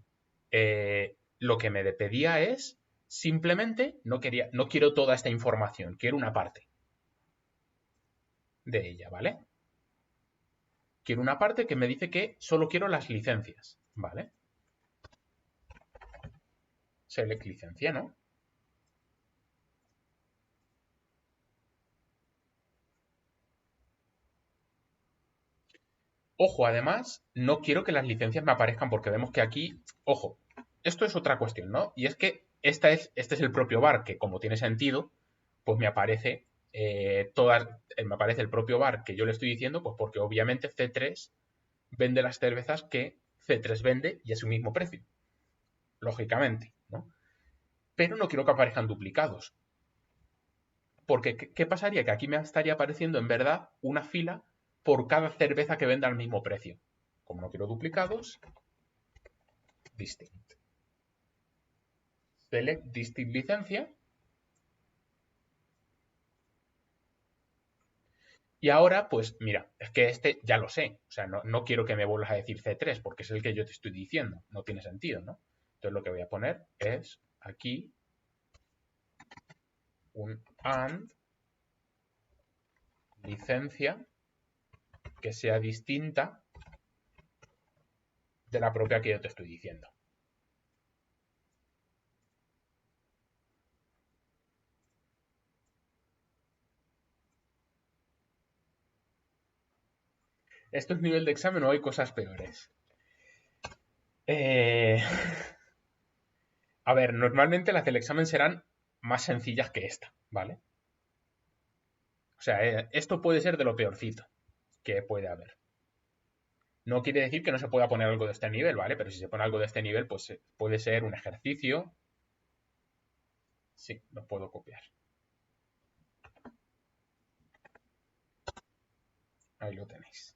lo que me pedía es simplemente no quiero toda esta información, quiero una parte de ella, ¿vale? Quiero una parte que me dice que solo quiero las licencias, ¿vale? Select licencia, ¿no? Ojo, además, no quiero que las licencias me aparezcan porque vemos que aquí, ojo, esto es otra cuestión, ¿no? Y es que este es el propio bar que como tiene sentido, pues me aparece me aparece el propio bar que yo le estoy diciendo, pues porque obviamente C3 vende las cervezas que C3 vende y a su mismo precio, lógicamente, ¿no? Pero no quiero que aparezcan duplicados. Porque, ¿qué pasaría? Que aquí me estaría apareciendo en verdad una fila por cada cerveza que venda al mismo precio. Como no quiero duplicados, distinct. Select distinct licencia. Y ahora, pues mira, es que este ya lo sé. O sea, no quiero que me vuelvas a decir C3 porque es el que yo te estoy diciendo. No tiene sentido, ¿no? Entonces lo que voy a poner es aquí un and licencia que sea distinta de la propia que yo te estoy diciendo. Esto es nivel de examen o hay cosas peores. Eh, A ver, normalmente las del examen serán más sencillas que esta, ¿vale? O sea, esto puede ser de lo peorcito que puede haber. No quiere decir que no se pueda poner algo de este nivel, ¿vale? Pero si se pone algo de este nivel, pues puede ser un ejercicio. Sí, lo puedo copiar. Ahí lo tenéis.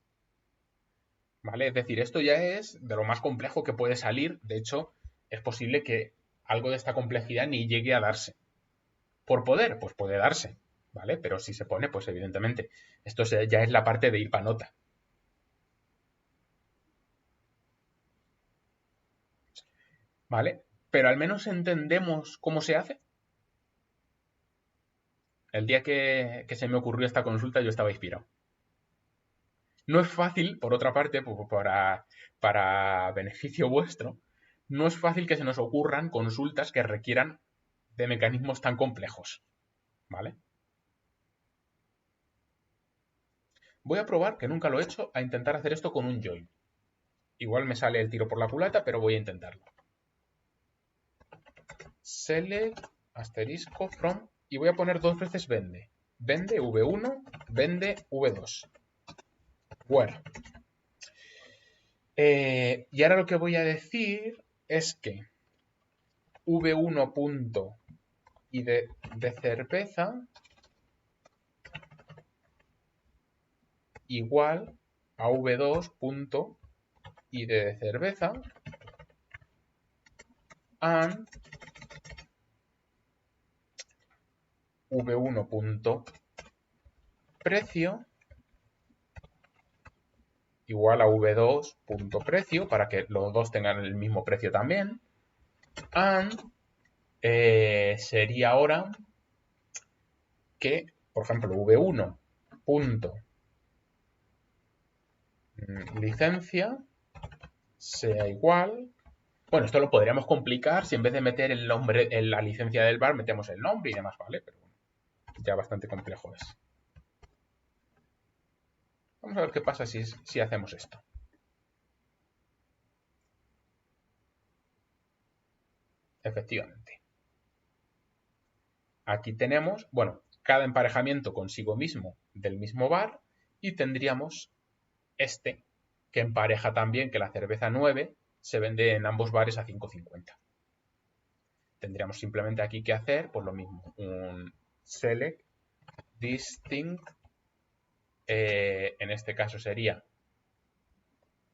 ¿Vale? Es decir, esto ya es de lo más complejo que puede salir. De hecho, es posible que algo de esta complejidad ni llegue a darse. Por poder, pues puede darse, ¿vale? Pero si se pone, pues evidentemente, esto ya es la parte de ir para nota. ¿Vale? Pero al menos entendemos cómo se hace. El día que se me ocurrió esta consulta yo estaba inspirado. No es fácil, por otra parte, para beneficio vuestro, no es fácil que se nos ocurran consultas que requieran de mecanismos tan complejos. ¿Vale? Voy a probar, que nunca lo he hecho, a intentar hacer esto con un join. Igual me sale el tiro por la culata, pero voy a intentarlo. Select, asterisco, from, y voy a poner dos veces vende. Vende v1, vende v2. Where. Y ahora lo que voy a decir es que v1 punto y de cerveza igual a v2 punto y de cerveza and v1 punto precio igual a v2 punto precio para que los dos tengan el mismo precio también and sería ahora que, por ejemplo, v1 punto licencia sea igual. Bueno, esto lo podríamos complicar si en vez de meter el nombre en la licencia del bar metemos el nombre y demás, ¿vale? Pero bueno, ya bastante complejo es. Vamos a ver qué pasa si hacemos esto. Efectivamente. Aquí tenemos, bueno, cada emparejamiento consigo mismo del mismo bar y tendríamos este que empareja también que la cerveza 9 se vende en ambos bares a 5,50. Tendríamos simplemente aquí que hacer, pues lo mismo, un select distinct, en este caso sería,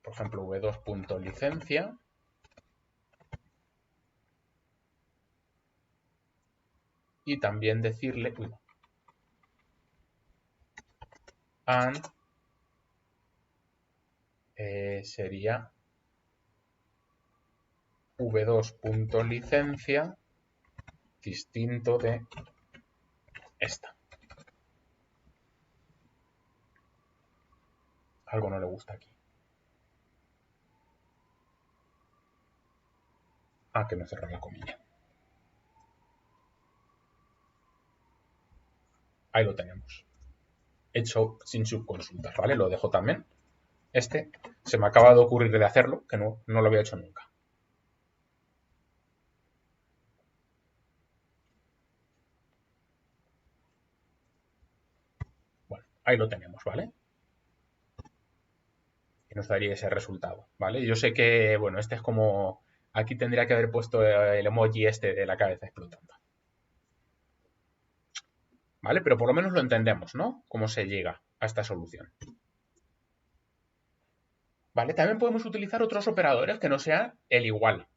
por ejemplo, v2.licencia, y también decirle, and sería v2.licencia distinto de esta. Algo no le gusta aquí. Ah, que me cerró la comilla. Ahí lo tenemos. Hecho sin subconsultas, ¿vale? Lo dejo también. Este se me acaba de ocurrir de hacerlo, que no lo había hecho nunca. Bueno, ahí lo tenemos, ¿vale? Y nos daría ese resultado, ¿vale? Yo sé que, bueno, este es como... Aquí tendría que haber puesto el emoji este de la cabeza explotando. ¿Vale? Pero por lo menos lo entendemos, ¿no? Cómo se llega a esta solución. ¿Vale? También podemos utilizar otros operadores que no sean el igual.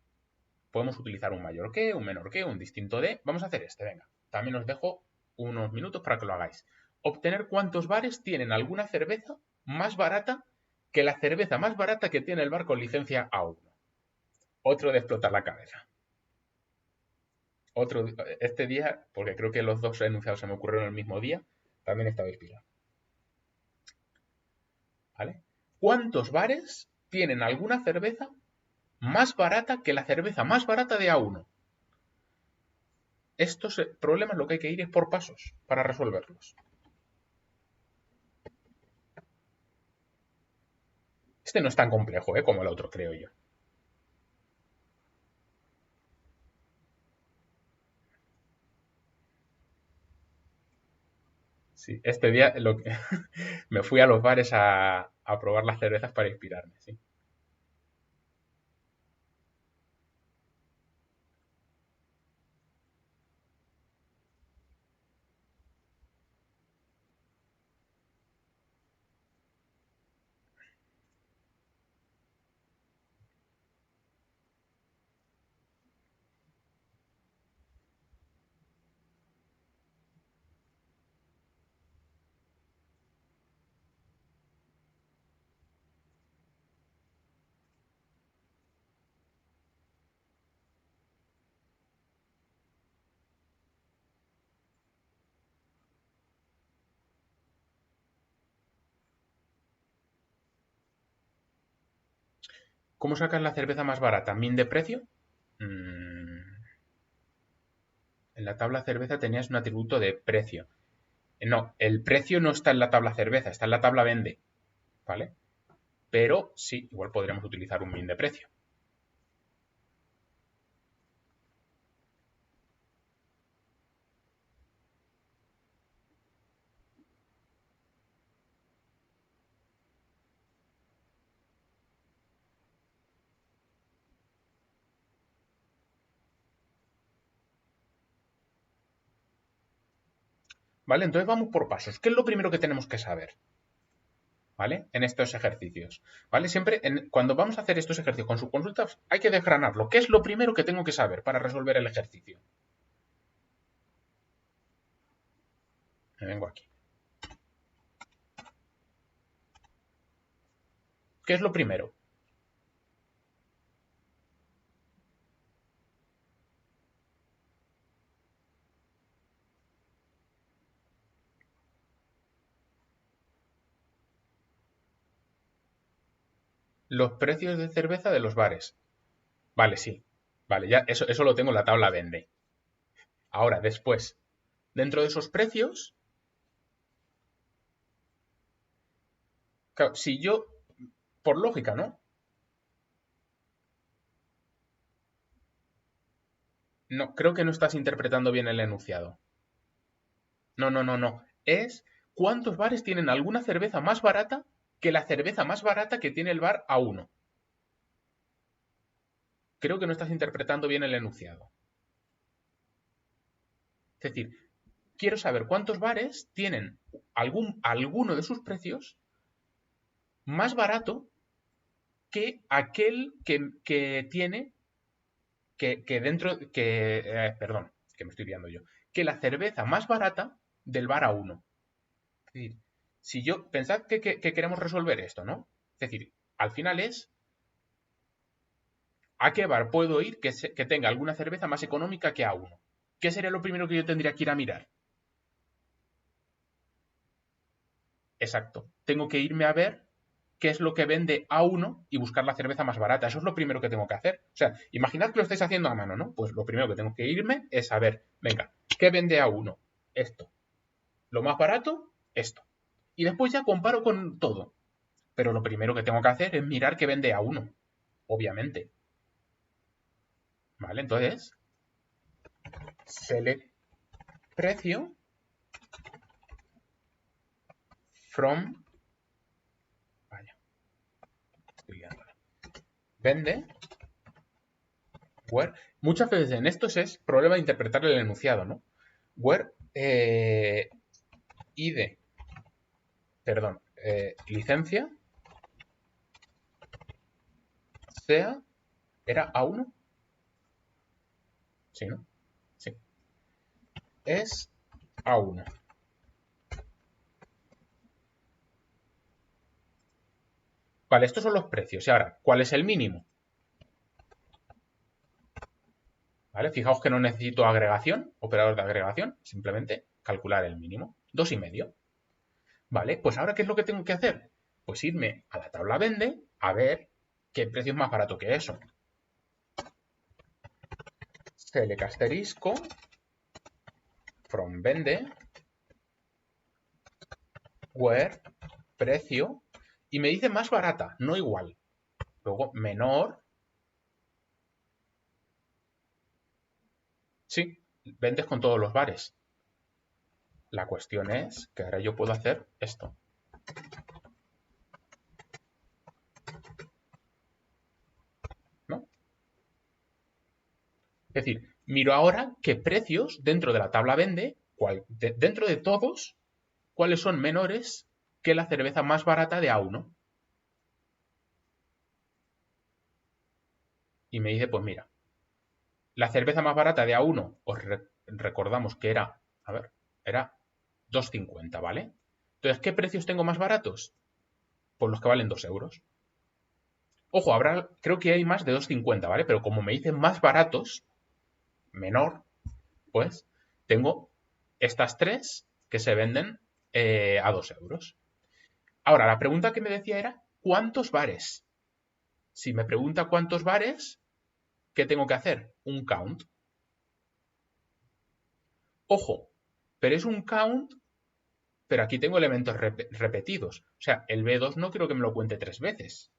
Podemos utilizar un mayor que, un menor que, un distinto de. Vamos a hacer este, venga. También os dejo unos minutos para que lo hagáis. Obtener cuántos bares tienen alguna cerveza más barata que la cerveza más barata que tiene el bar con licencia A1. Otro de explotar la cabeza. Otro, este día, porque creo que los dos enunciados se me ocurrieron el mismo día, también estaba inspirado. ¿Vale? ¿Cuántos bares tienen alguna cerveza más barata que la cerveza más barata de A1? Estos problemas lo que hay que ir es por pasos para resolverlos. Este no es tan complejo, como el otro, creo yo. Sí, este día me fui a los bares a a probar las cervezas para inspirarme, sí. ¿Cómo sacas la cerveza más barata? ¿Min de precio? Mm, en la tabla cerveza tenías un atributo de precio. No, el precio no está en la tabla cerveza, está en la tabla vende, ¿vale? Pero sí, igual podríamos utilizar un min de precio. ¿Vale? Entonces vamos por pasos. ¿Qué es lo primero que tenemos que saber? ¿Vale? En estos ejercicios. ¿Vale? Siempre cuando vamos a hacer estos ejercicios con subconsultas hay que desgranarlo. ¿Qué es lo primero que tengo que saber para resolver el ejercicio? Me vengo aquí. ¿Qué es lo primero? Los precios de cerveza de los bares. Vale, sí. Vale, ya eso lo tengo en la tabla vende. Ahora, después, dentro de esos precios, claro, si yo, por lógica, ¿no? No, creo que no estás interpretando bien el enunciado. No, no, no, no. Es cuántos bares tienen alguna cerveza más barata que la cerveza más barata que tiene el bar A1. Creo que no estás interpretando bien el enunciado. Es decir, quiero saber cuántos bares tienen alguno de sus precios más barato que aquel que tiene que dentro, perdón, que me estoy liando yo, que la cerveza más barata del bar A1. Es decir, si yo, pensad que queremos resolver esto, ¿no? Es decir, al final es ¿a qué bar puedo ir que tenga alguna cerveza más económica que A1? ¿Qué sería lo primero que yo tendría que ir a mirar? Exacto. Tengo que irme a ver qué es lo que vende A1 y buscar la cerveza más barata. Eso es lo primero que tengo que hacer. O sea, imaginad que lo estáis haciendo a mano, ¿no? Pues lo primero que tengo que irme es a ver, venga, ¿qué vende A1? Esto. Lo más barato, esto. Y después ya comparo con todo. Pero lo primero que tengo que hacer es mirar qué vende A1, obviamente. ¿Vale? Entonces, select precio from, vaya, estoy liándola. Vende, where. Muchas veces en estos es problema de interpretar el enunciado, ¿no? Where ID, perdón, licencia sea, ¿era A1? Sí, ¿no? Sí. Es A1. Vale, estos son los precios. Y ahora, ¿cuál es el mínimo? ¿Vale? Fijaos que no necesito agregación, operador de agregación, simplemente calcular el mínimo. 2,5. Vale, pues ahora, ¿qué es lo que tengo que hacer? Pues irme a la tabla vende a ver qué precio es más barato que eso. Select asterisco from vende where precio y me dice más barata, no igual. Luego menor, sí, vendes con todos los bares. La cuestión es que ahora yo puedo hacer esto. Es decir, miro ahora qué precios dentro de la tabla vende, dentro de todos, cuáles son menores que la cerveza más barata de A1. Y me dice, pues mira, la cerveza más barata de A1, recordamos que era, a ver, era 2,50, ¿vale? Entonces, ¿qué precios tengo más baratos? Pues los que valen 2 euros. Ojo, creo que hay más de 2,50, ¿vale? Pero como me dicen más baratos, menor, pues tengo estas tres que se venden a 2 euros. Ahora, la pregunta que me decía era, ¿cuántos bares? Si me pregunta cuántos bares, ¿qué tengo que hacer? Un count. Ojo, pero es un count, pero aquí tengo elementos repetidos. O sea, el B2 no quiero que me lo cuente 3 veces.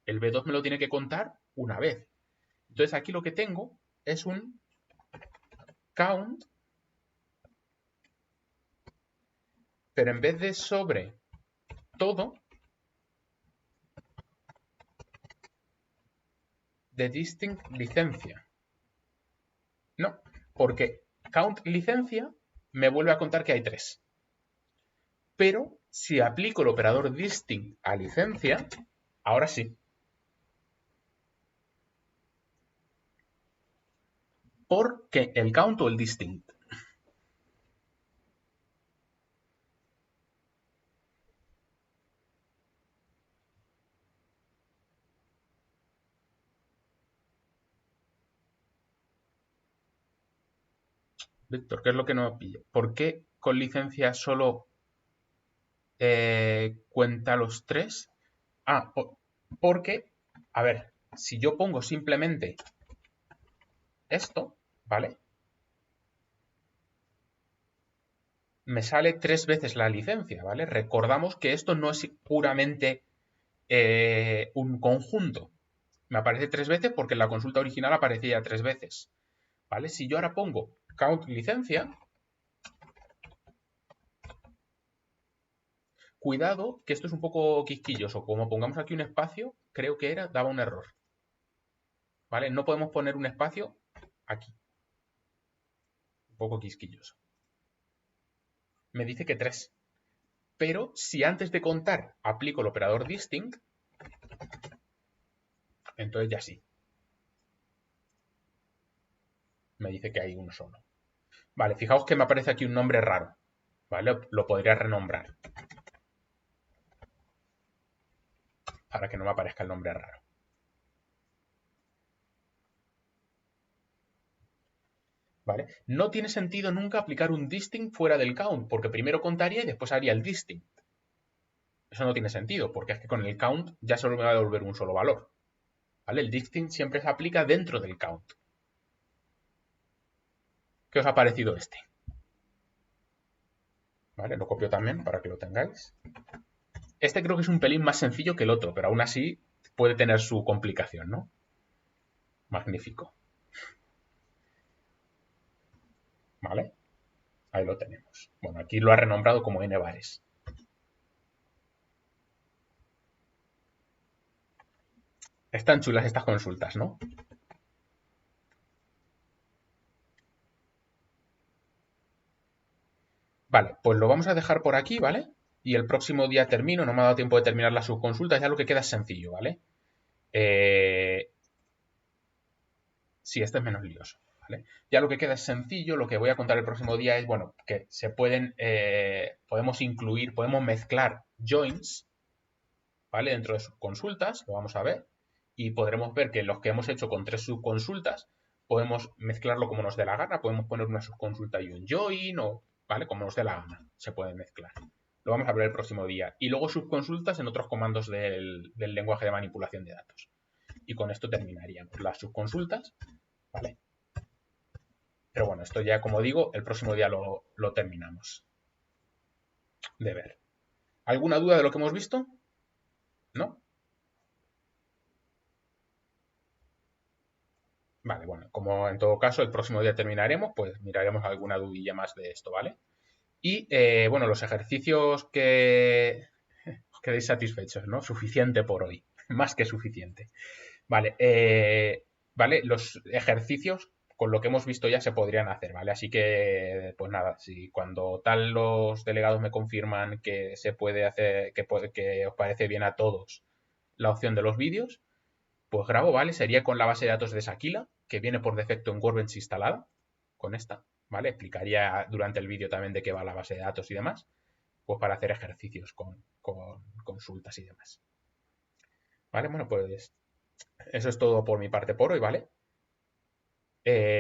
El B2 me lo tiene que contar una vez. Entonces aquí lo que tengo es un count, pero en vez de sobre todo, de distinct licencia. No, porque count licencia me vuelve a contar que hay 3. Pero si aplico el operador distinct a licencia, ahora sí. Porque el count o el distinct. Víctor, ¿qué es lo que no me pilla? ¿Por qué con licencia solo cuenta los 3? Ah, porque, a ver, si yo pongo simplemente esto, ¿vale? Me sale 3 veces la licencia, ¿vale? Recordamos que esto no es puramente un conjunto. Me aparece 3 veces porque en la consulta original aparecía 3 veces, ¿vale? Si yo ahora pongo count licencia, cuidado que esto es un poco quisquilloso. Como pongamos aquí un espacio, creo que daba un error, ¿vale? No podemos poner un espacio aquí. Un poco quisquilloso. Me dice que 3. Pero si antes de contar aplico el operador distinct, entonces ya sí. Me dice que hay uno solo. Vale, fijaos que me aparece aquí un nombre raro. ¿Vale? Lo podría renombrar. Para que no me aparezca el nombre raro. ¿Vale? No tiene sentido nunca aplicar un distinct fuera del count, porque primero contaría y después haría el distinct. Eso no tiene sentido, porque es que con el count ya solo me va a devolver un solo valor. ¿Vale? El distinct siempre se aplica dentro del count. ¿Qué os ha parecido este? ¿Vale? Lo copio también para que lo tengáis. Este creo que es un pelín más sencillo que el otro, pero aún así puede tener su complicación, ¿no? Magnífico. ¿Vale? Ahí lo tenemos. Bueno, aquí lo ha renombrado como n bares. Están chulas estas consultas, ¿no? Vale, pues lo vamos a dejar por aquí, ¿vale? Y el próximo día termino, no me ha dado tiempo de terminar las subconsultas, ya lo que queda es sencillo, ¿vale? Sí, este es menos lioso, ¿vale? Ya lo que queda es sencillo, lo que voy a contar el próximo día es, bueno, que se podemos incluir, podemos mezclar joins, ¿vale? Dentro de subconsultas, lo vamos a ver, y podremos ver que los que hemos hecho con 3 subconsultas, podemos mezclarlo como nos dé la gana, podemos poner una subconsulta y un join, o, ¿vale? Como nos dé la gana, se puede mezclar. Lo vamos a ver el próximo día. Y luego subconsultas en otros comandos del lenguaje de manipulación de datos. Y con esto terminaríamos las subconsultas, ¿vale? Pero bueno, esto ya, como digo, el próximo día lo terminamos de ver. ¿Alguna duda de lo que hemos visto? ¿No? Vale, bueno, como en todo caso el próximo día terminaremos, pues miraremos alguna dudilla más de esto, ¿vale? Y bueno, los ejercicios que os quedéis satisfechos, ¿no? Suficiente por hoy, más que suficiente. Vale, vale, los ejercicios con lo que hemos visto ya se podrían hacer, ¿vale? Así que, pues nada, si cuando tal los delegados me confirman que se puede hacer, que os parece bien a todos la opción de los vídeos, pues grabo, ¿vale? Sería con la base de datos de Sakila, que viene por defecto en Workbench instalada, con esta, ¿vale? Explicaría durante el vídeo también de qué va la base de datos y demás, pues para hacer ejercicios con consultas y demás. ¿Vale? Bueno, pues eso es todo por mi parte por hoy, ¿vale?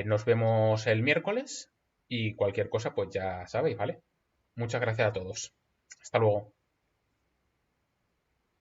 Nos vemos el miércoles y cualquier cosa, pues ya sabéis, ¿vale? Muchas gracias a todos. Hasta luego.